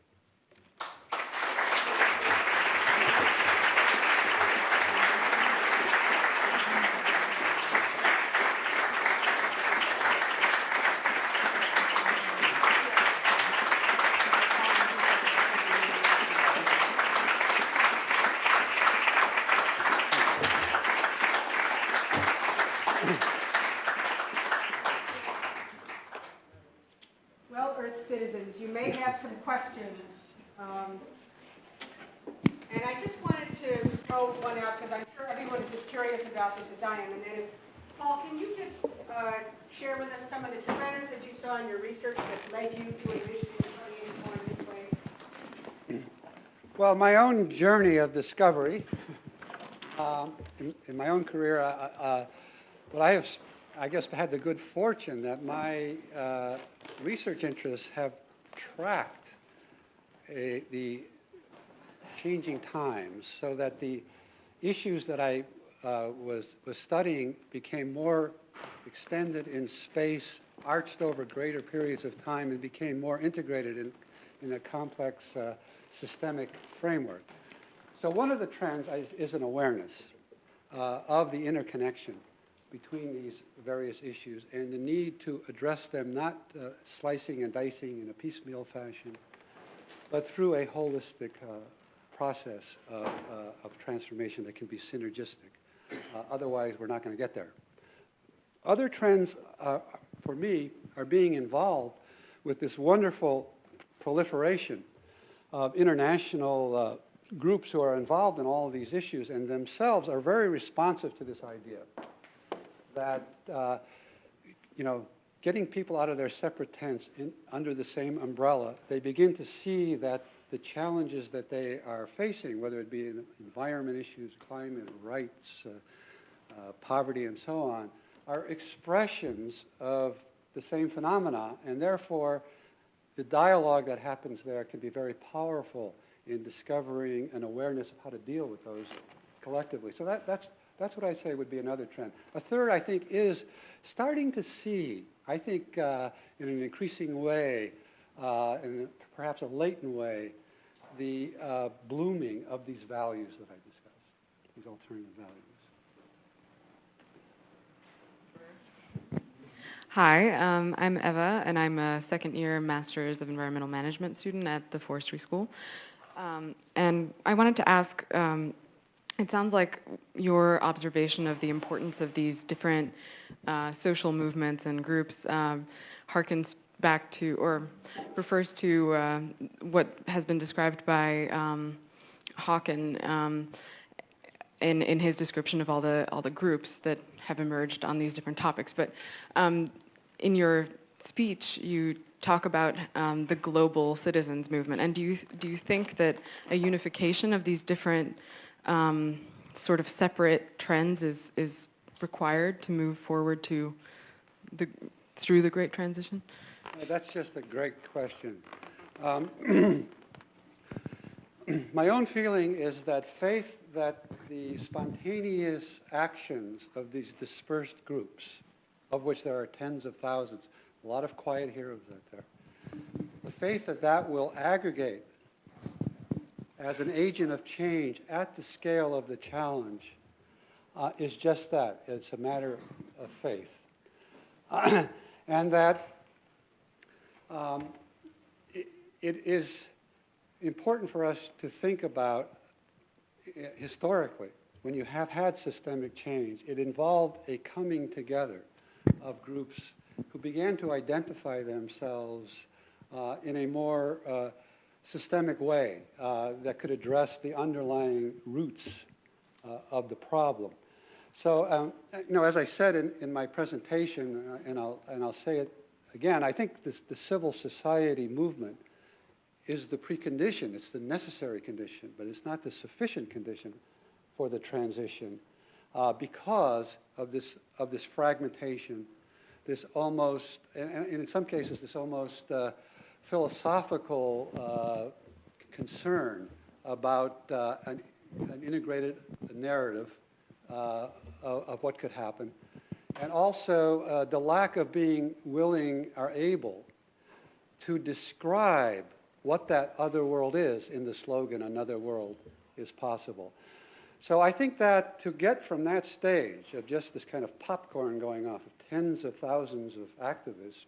Well, Earth citizens, you may have some questions. And I just wanted to throw one out because I'm sure everyone is as curious about this as I am, and that is, Paul, can you just share with us some of the trends that you saw in your research that led you to envisioning going this way? Well, my own journey of discovery, in my own career, what I have, I guess, had the good fortune that my research interests have tracked the changing times, so that the issues that I was studying became more extended in space, arched over greater periods of time, and became more integrated in a complex systemic framework. So one of the trends is an awareness of the interconnection between these various issues and the need to address them not slicing and dicing in a piecemeal fashion, but through a holistic process of transformation that can be synergistic. Otherwise, we're not going to get there. Other trends, for me, are being involved with this wonderful proliferation of international groups who are involved in all of these issues and themselves are very responsive to this idea that, getting people out of their separate tents under the same umbrella, they begin to see that the challenges that they are facing, whether it be in environment issues, climate, rights, poverty, and so on, are expressions of the same phenomena, and therefore the dialogue that happens there can be very powerful in discovering an awareness of how to deal with those collectively. So that's what I say would be another trend. A third, I think, is starting to see, I think, in an increasing way, in perhaps a latent way, the blooming of these values that I discussed, these alternative values. Hi, I'm Eva, and I'm a second-year Master's of Environmental Management student at the Forestry School. And I wanted to ask, it sounds like your observation of the importance of these different social movements and groups harkens back to, or refers to what has been described by Hawken in his description of all the groups that have emerged on these different topics. But in your speech, you talk about the global citizens movement. And do you think that a unification of these different sort of separate trends is required to move forward through the Great Transition? That's just a great question. My own feeling is that faith that the spontaneous actions of these dispersed groups, of which there are tens of thousands, a lot of quiet heroes out there, the faith that will aggregate as an agent of change at the scale of the challenge is just that. It's a matter of faith. And that it is important for us to think about historically, when you have had systemic change, it involved a coming together of groups who began to identify themselves in a more systemic way that could address the underlying roots of the problem. So, as I said in my presentation, and I'll say it again, I think the civil society movement is the precondition. It's the necessary condition, but it's not the sufficient condition for the transition because of this fragmentation, this almost, and in some cases, this almost philosophical concern about an integrated narrative of what could happen, and also the lack of being willing or able to describe what that other world is in the slogan, "Another world is possible." So I think that to get from that stage of just this kind of popcorn going off of tens of thousands of activists,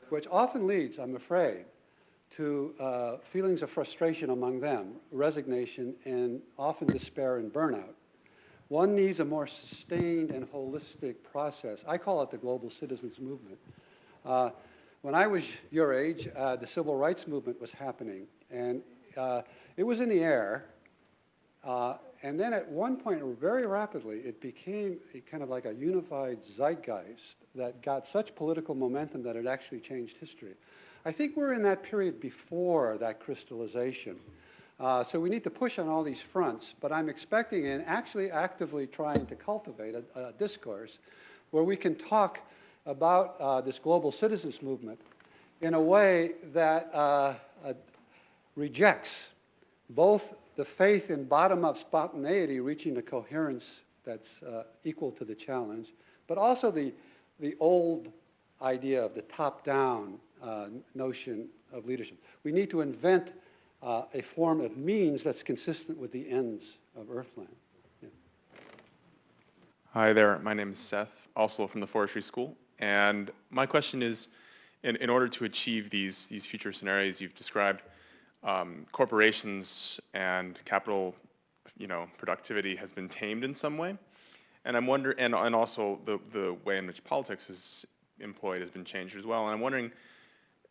which often leads, I'm afraid, to feelings of frustration among them, resignation, and often despair and burnout. One needs a more sustained and holistic process. I call it the global citizens movement. When I was your age, the civil rights movement was happening, and it was in the air. And then at one point, very rapidly, it became a kind of like a unified zeitgeist that got such political momentum that it actually changed history. I think we're in that period before that crystallization. So we need to push on all these fronts, but I'm expecting and actually actively trying to cultivate a discourse where we can talk about this global citizens movement in a way that rejects both the faith in bottom-up spontaneity reaching a coherence that's equal to the challenge, but also the old idea of the top-down notion of leadership. We need to invent a form of means that's consistent with the ends of Earthland. Yeah. Hi there, my name is Seth, also from the Forestry School. And my question is, in order to achieve these future scenarios you've described, corporations and capital, productivity has been tamed in some way. And I'm wondering, and also the way in which politics is employed has been changed as well. And I'm wondering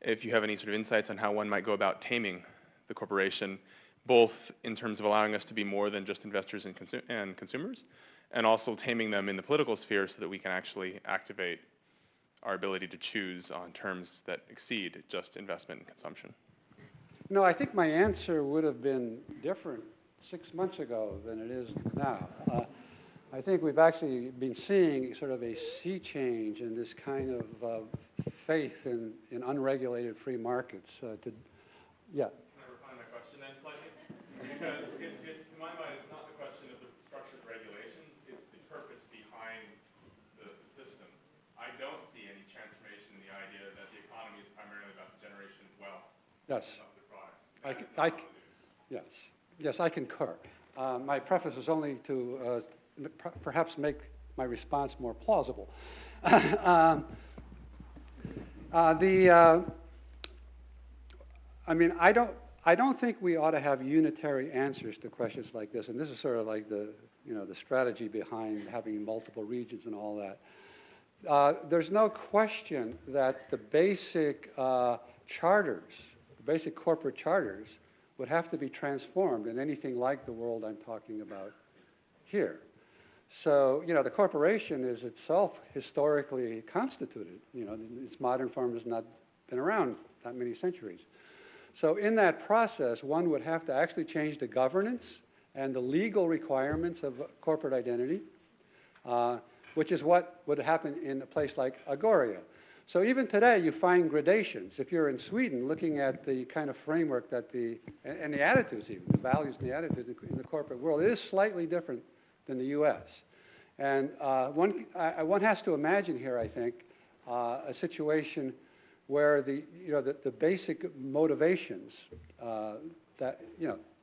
if you have any sort of insights on how one might go about taming the corporation, both in terms of allowing us to be more than just investors and consumers, and also taming them in the political sphere so that we can actually activate our ability to choose on terms that exceed just investment and consumption. No, I think my answer would have been different 6 months ago than it is now. I think we've actually been seeing sort of a sea change in this kind of faith in unregulated free markets. Yeah. Can I refine my question then slightly? Because it's to my mind, it's not the question of the structured regulations, it's the purpose behind the system. I don't see any transformation in the idea that the economy is primarily about the generation of wealth. Yes. Of the products. Yes, I concur. My preface was only to perhaps make my response more plausible. I don't think we ought to have unitary answers to questions like this, and this is sort of like the strategy behind having multiple regions and all that. There's no question that the basic charters, the basic corporate charters, would have to be transformed in anything like the world I'm talking about here. So, the corporation is itself historically constituted. Its modern form has not been around that many centuries. So in that process, one would have to actually change the governance and the legal requirements of corporate identity, which is what would happen in a place like Arcadia. So even today, you find gradations. If you're in Sweden, looking at the kind of framework that and the attitudes even, the values and the attitudes in the corporate world, it is slightly different than the U.S. And one has to imagine here, I think, a situation where the basic motivations that,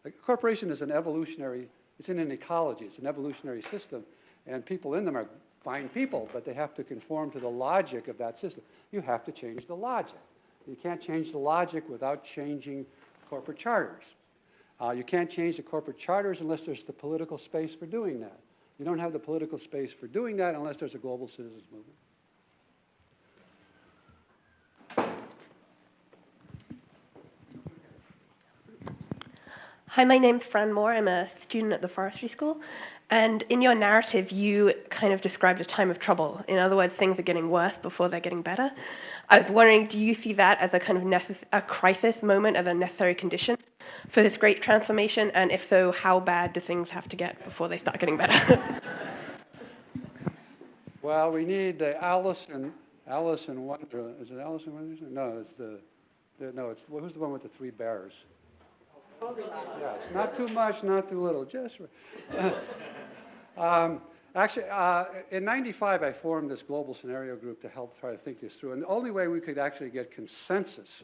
a corporation is it's in an ecology, it's an evolutionary system, and people in them are fine people, but they have to conform to the logic of that system. You have to change the logic. You can't change the logic without changing corporate charters. You can't change the corporate charters unless there's the political space for doing that. You don't have the political space for doing that unless there's a global citizens movement. Hi, my name's Fran Moore. I'm a student at the forestry school. And in your narrative, you kind of described a time of trouble. In other words, things are getting worse before they're getting better. I was wondering, do you see that as a kind of a crisis moment, as a necessary condition for this great transformation? And if so, how bad do things have to get before they start getting better? Well, we need Alice in Wonder. Is it Alice in Wonderland? No, it's who's the one with the three bears? Yeah, it's not too much, not too little, just right. Actually, in '95, I formed this global scenario group to help try to think this through. And the only way we could actually get consensus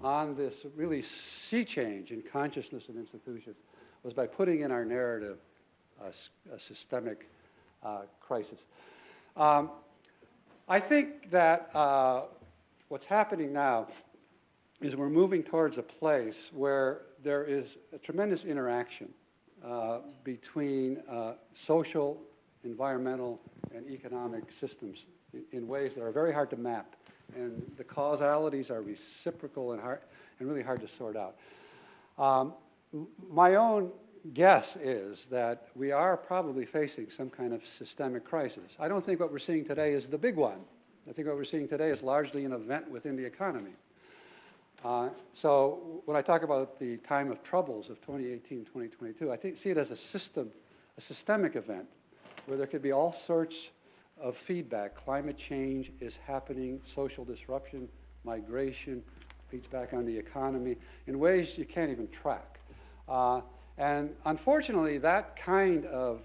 on this really sea change in consciousness and institutions was by putting in our narrative a systemic crisis. I think that what's happening now is we're moving towards a place where there is a tremendous interaction between social, environmental, and economic systems in ways that are very hard to map. And the causalities are reciprocal and really hard to sort out. My own guess is that we are probably facing some kind of systemic crisis. I don't think what we're seeing today is the big one. I think what we're seeing today is largely an event within the economy. So when I talk about the time of troubles of 2018, 2022, I see it as a systemic event where there could be all sorts of feedback. Climate change is happening, social disruption, migration, feeds back on the economy in ways you can't even track. And unfortunately, that kind of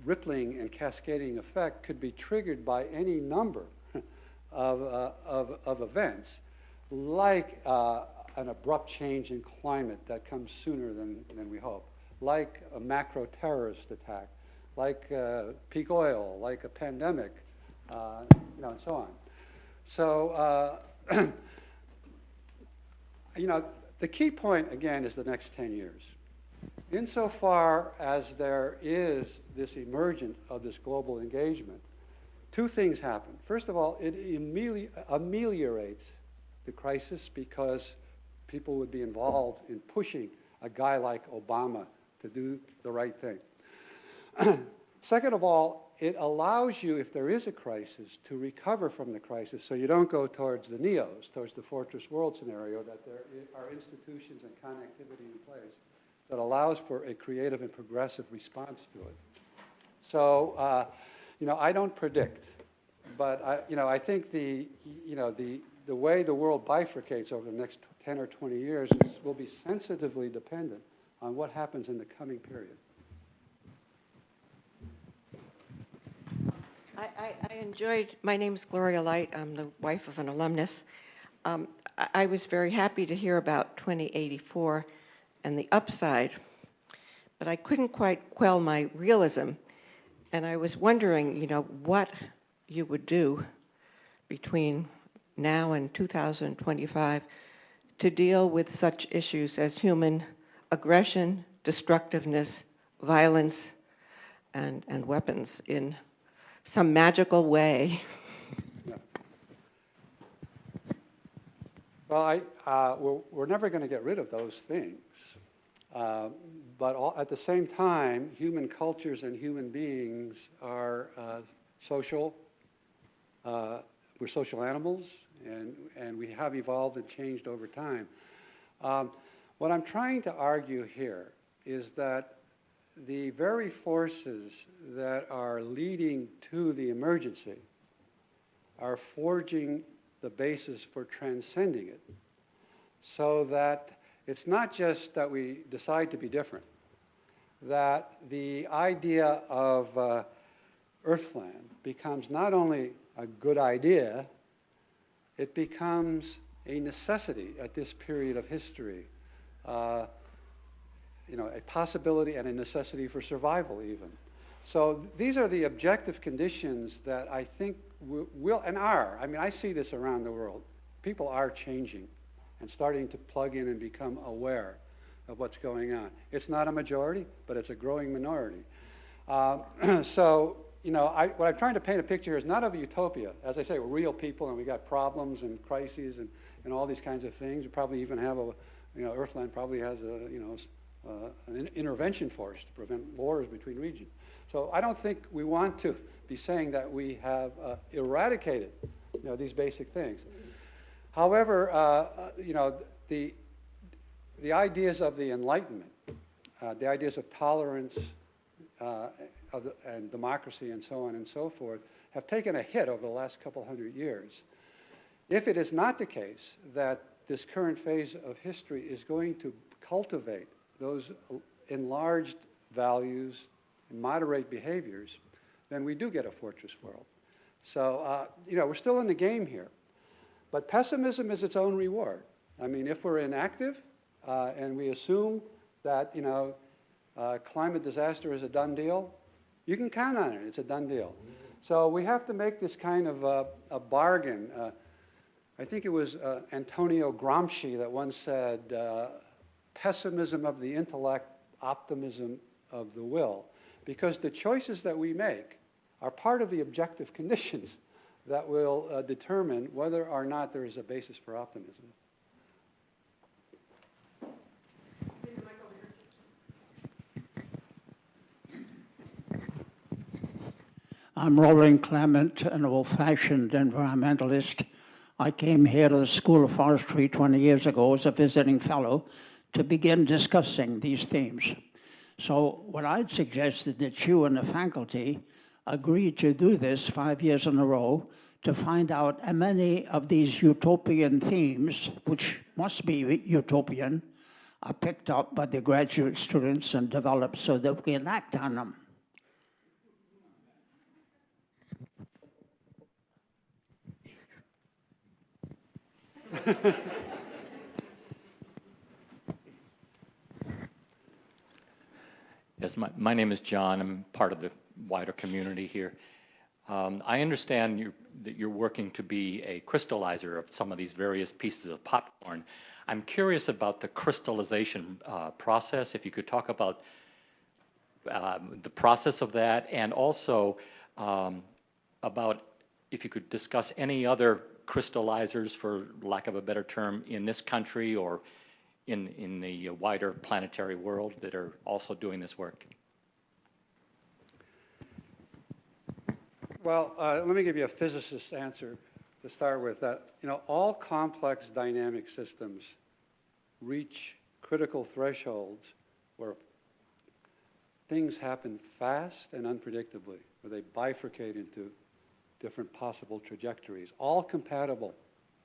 rippling and cascading effect could be triggered by any number of events, like an abrupt change in climate that comes sooner than we hope, like a macro terrorist attack, like peak oil, like a pandemic, and so on. So, the key point, again, is the next 10 years. Insofar as there is this emergence of this global engagement, two things happen. First of all, it ameliorates the crisis because people would be involved in pushing a guy like Obama to do the right thing. Second of all, it allows you, if there is a crisis, to recover from the crisis so you don't go towards the neos, towards the fortress world scenario, that there are institutions and connectivity in place that allows for a creative and progressive response to it. So, I don't predict, but I think the way the world bifurcates over the next 10 or 20 years will be sensitively dependent on what happens in the coming period. I enjoyed, my name's Gloria Light, I'm the wife of an alumnus. I was very happy to hear about 2084 and the upside, but I couldn't quite quell my realism. And I was wondering, what you would do between now and 2025 to deal with such issues as human aggression, destructiveness, violence, and weapons in some magical way. Yeah. Well, we're never going to get rid of those things. But at the same time, human cultures and human beings are social. We're social animals, and we have evolved and changed over time. What I'm trying to argue here is that the very forces that are leading to the emergency are forging the basis for transcending it, so that it's not just that we decide to be different, that the idea of Earthland becomes not only a good idea, it becomes a necessity at this period of history, a possibility and a necessity for survival even. So these are the objective conditions that I think will and are. I mean, I see this around the world. People are changing and starting to plug in and become aware of what's going on. It's not a majority, but it's a growing minority. So, what I'm trying to paint a picture here is not of a utopia. As I say, we're real people and we got problems and crises and all these kinds of things. We probably even have Earthland probably has an intervention force to prevent wars between regions. So I don't think we want to be saying that we have eradicated, these basic things. However, the ideas of the Enlightenment, the ideas of tolerance and democracy and so on and so forth have taken a hit over the last couple hundred years. If it is not the case that this current phase of history is going to cultivate those enlarged values and moderate behaviors, then we do get a fortress world. So, we're still in the game here. But pessimism is its own reward. I mean, if we're inactive and we assume that, climate disaster is a done deal, you can count on it. It's a done deal. So we have to make this kind of a bargain. I think it was Antonio Gramsci that once said, pessimism of the intellect, optimism of the will. Because the choices that we make are part of the objective conditions that will determine whether or not there is a basis for optimism. I'm Roland Clement, an old-fashioned environmentalist. I came here to the School of Forestry 20 years ago as a visiting fellow to begin discussing these themes. So what I'd suggest is that you and the faculty agreed to do this 5 years in a row to find out how many of these utopian themes, which must be utopian, are picked up by the graduate students and developed so that we can act on them. Yes, my name is John. I'm part of the wider community here. I understand that you're working to be a crystallizer of some of these various pieces of popcorn. I'm curious about the crystallization process, if you could talk about the process of that, and also about if you could discuss any other crystallizers, for lack of a better term, in this country or in the wider planetary world that are also doing this work. Well, let me give you a physicist's answer to start with. That all complex dynamic systems reach critical thresholds where things happen fast and unpredictably, where they bifurcate into different possible trajectories, all compatible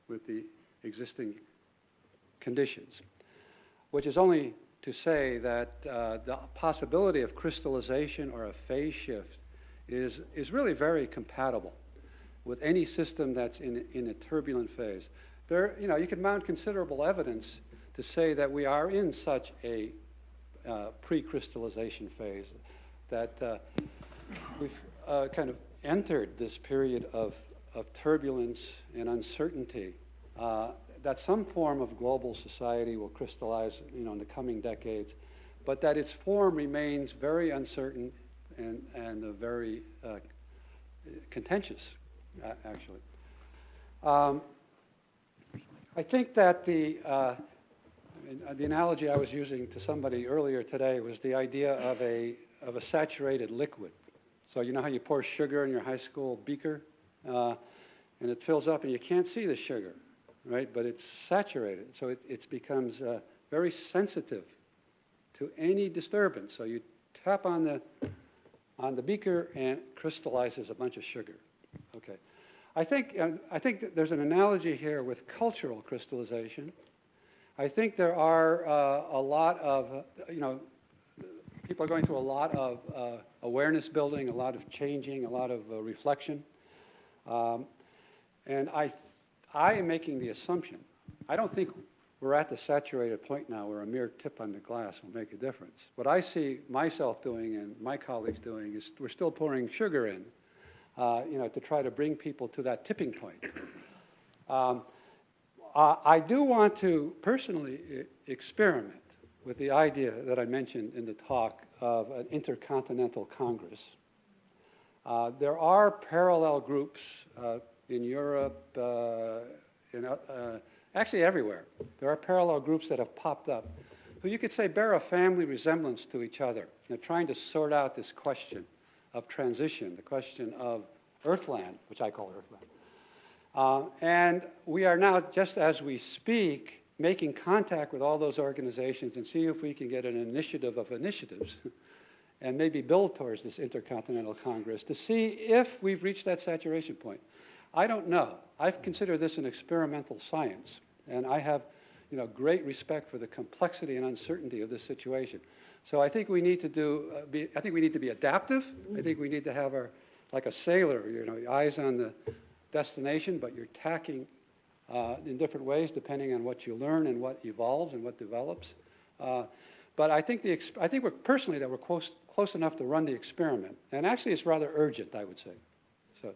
with the existing conditions, which is only to say that the possibility of crystallization or a phase shift is really very compatible with any system that's in a turbulent phase. You can mount considerable evidence to say that we are in such a pre-crystallization phase, that we've kind of entered this period of turbulence and uncertainty, that some form of global society will crystallize in the coming decades, but that its form remains very uncertain and very contentious, actually. I think that the analogy I was using to somebody earlier today was the idea of a saturated liquid. So you know how you pour sugar in your high school beaker, and it fills up and you can't see the sugar, right? But it's saturated, so it becomes very sensitive to any disturbance. So you tap on the beaker and it crystallizes a bunch of sugar. Okay, I think that there's an analogy here with cultural crystallization. I think there are a lot of people are going through a lot of awareness building, a lot of changing, a lot of reflection. And I am making the assumption, I don't think we're at the saturated point now where a mere tip on the glass will make a difference. What I see myself doing and my colleagues doing is we're still pouring sugar in, to try to bring people to that tipping point. I do want to personally experiment with the idea that I mentioned in the talk of an intercontinental Congress. There are parallel groups in Europe, actually everywhere. There are parallel groups that have popped up who you could say bear a family resemblance to each other. They're trying to sort out this question of transition, the question of Earthland, which I call Earthland. And we are now, just as we speak, making contact with all those organizations and see if we can get an initiative of initiatives and maybe build towards this Intercontinental Congress to see if we've reached that saturation point. I don't know. I consider this an experimental science, and I have great respect for the complexity and uncertainty of this situation. So I think we need to I think we need to be adaptive. I think we need to have like a sailor, eyes on the destination, but you're tacking in different ways depending on what you learn and what evolves and what develops. But I think we're personally that we're close enough to run the experiment, and actually it's rather urgent, I would say. So.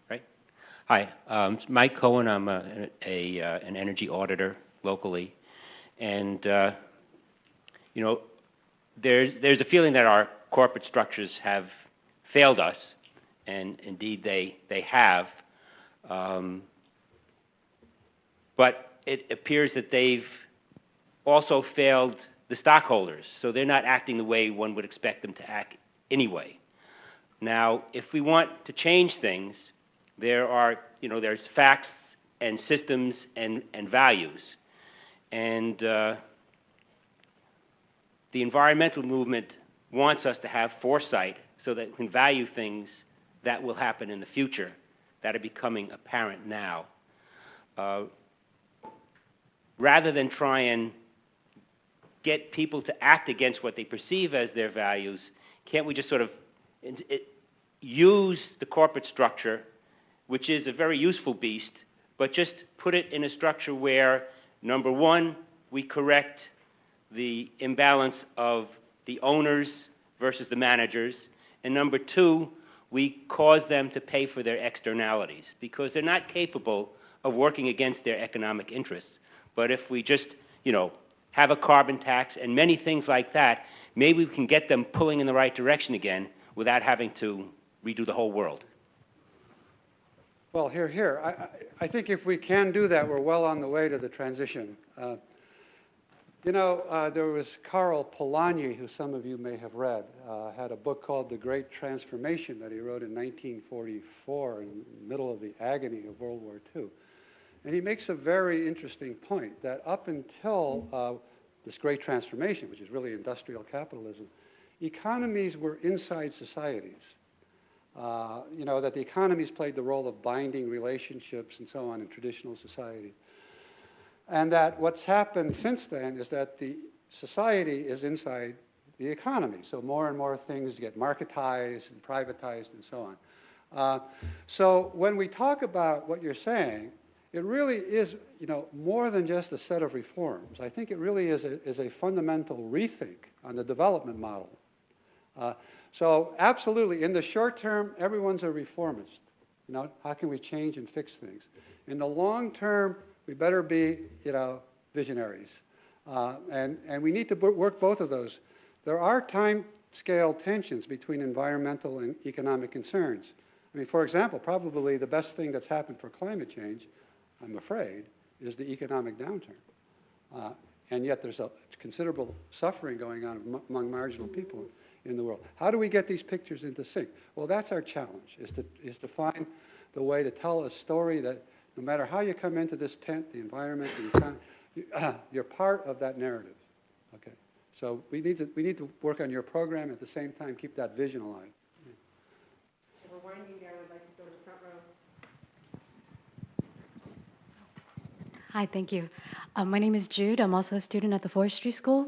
Right. Hi, it's Mike Cohen. I'm an energy auditor locally, and there's a feeling that our corporate structures have failed us, and indeed they have. But it appears that they've also failed the stockholders, so they're not acting the way one would expect them to act anyway. Now, if we want to change things, there's facts and systems and values, and the environmental movement wants us to have foresight so that we can value things that will happen in the future that are becoming apparent now. Rather than try and get people to act against what they perceive as their values, can't we just sort of use the corporate structure, which is a very useful beast, but just put it in a structure where, number one, we correct the imbalance of the owners versus the managers, and number two, we cause them to pay for their externalities because they're not capable of working against their economic interests. But if we just, have a carbon tax and many things like that, maybe we can get them pulling in the right direction again without having to redo the whole world. Well, here. I think if we can do that, we're well on the way to the transition. There was Karl Polanyi, who some of you may have read, had a book called The Great Transformation that he wrote in 1944 in the middle of the agony of World War II. And he makes a very interesting point that up until this great transformation, which is really industrial capitalism, economies were inside societies. That the economies played the role of binding relationships and so on in traditional society. And that what's happened since then is that the society is inside the economy. So more and more things get marketized and privatized and so on. So when we talk about what you're saying, it really is, more than just a set of reforms. I think it really is a fundamental rethink on the development model. So absolutely, in the short term, everyone's a reformist. How can we change and fix things? In the long term, we better be, visionaries. And we need to work both of those. There are time scale tensions between environmental and economic concerns. I mean, for example, probably the best thing that's happened for climate change, I'm afraid, is the economic downturn. And yet there's a considerable suffering going on among marginal people in the world. How do we get these pictures into sync? Well, that's our challenge, is to find the way to tell a story that no matter how you come into this tent, the environment, the economy, you're part of that narrative. Okay. So we need to work on your program at the same time, keep that vision alive. Yeah. We're winding down. I'd like to go to the front row. Hi, thank you. My name is Jude. I'm also a student at the Forestry School.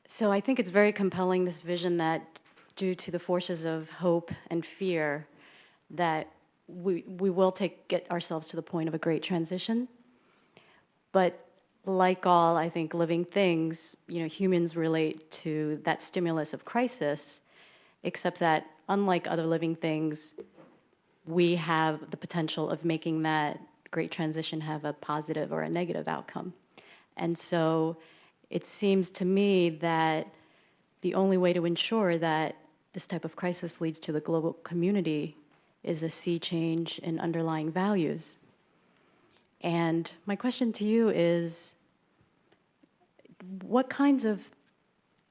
So I think it's very compelling, this vision that due to the forces of hope and fear, that we will get ourselves to the point of a great transition. But like all, I think, living things, humans relate to that stimulus of crisis, except that unlike other living things, we have the potential of making that great transition have a positive or a negative outcome. And so it seems to me that the only way to ensure that this type of crisis leads to the global community is a sea change in underlying values. And my question to you is, what kinds of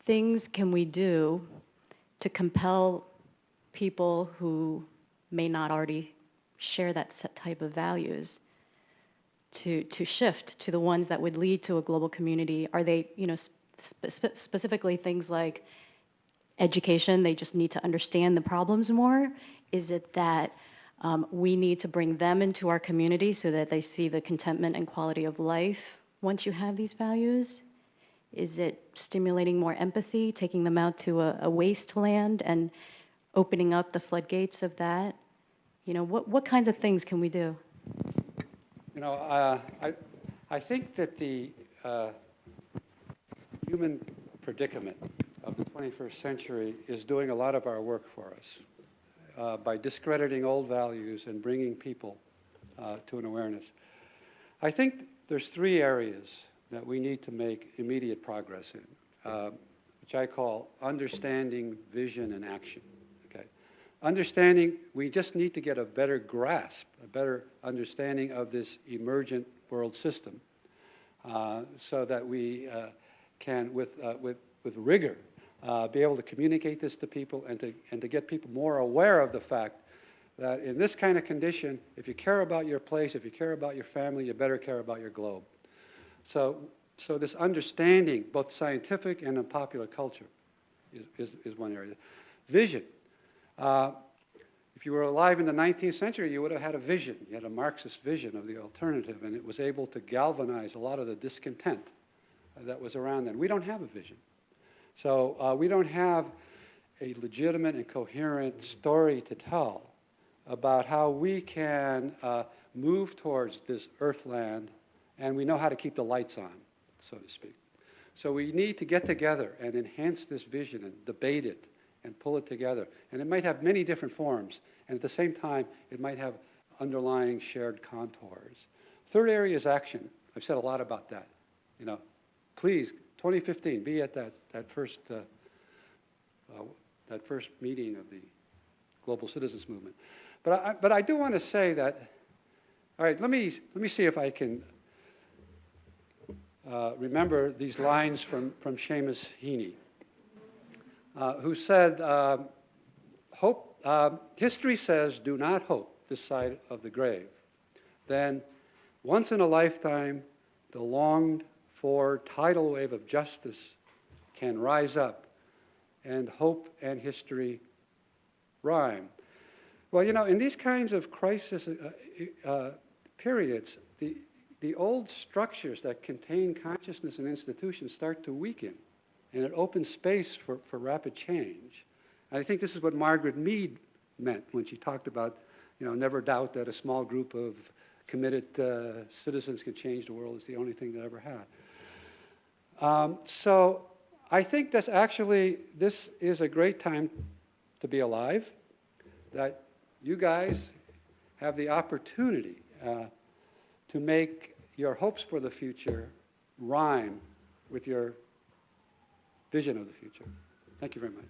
things can we do to compel people who may not already share that set type of values to shift to the ones that would lead to a global community? Are they, specifically things like education, they just need to understand the problems more? Is it that we need to bring them into our community so that they see the contentment and quality of life once you have these values? Is it stimulating more empathy, taking them out to a wasteland and opening up the floodgates of that? What kinds of things can we do? I think that the human predicament of the 21st century is doing a lot of our work for us by discrediting old values and bringing people to an awareness. I think there's 3 areas that we need to make immediate progress in, which I call understanding, vision, and action. Okay? Understanding, we just need to get a better grasp, a better understanding of this emergent world system so that we can, with rigor, be able to communicate this to people and to get people more aware of the fact that in this kind of condition, if you care about your place, if you care about your family, you better care about your globe. So this understanding, both scientific and in popular culture, is one area. Vision. If you were alive in the 19th century, you would have had a vision. You had a Marxist vision of the alternative, and it was able to galvanize a lot of the discontent that was around then. We don't have a vision. So we don't have a legitimate and coherent story to tell about how we can move towards this Earthland, and we know how to keep the lights on, so to speak. So we need to get together and enhance this vision and debate it and pull it together. And it might have many different forms, and at the same time, it might have underlying shared contours. Third area is action. I've said a lot about that. Please, 2015, be at that first meeting of the Global Citizens Movement. But I do want to say that. All right, let me see if I can remember these lines from Seamus Heaney, who said, history says, do not hope this side of the grave. Then, once in a lifetime, the longed-for tidal wave of justice can rise up, and hope and history rhyme. Well, in these kinds of crisis periods, the old structures that contain consciousness and institutions start to weaken, and it opens space for rapid change. And I think this is what Margaret Mead meant when she talked about, never doubt that a small group of committed citizens can change the world. It's the only thing that ever had. So I think this is a great time to be alive, that you guys have the opportunity to make your hopes for the future rhyme with your vision of the future. Thank you very much.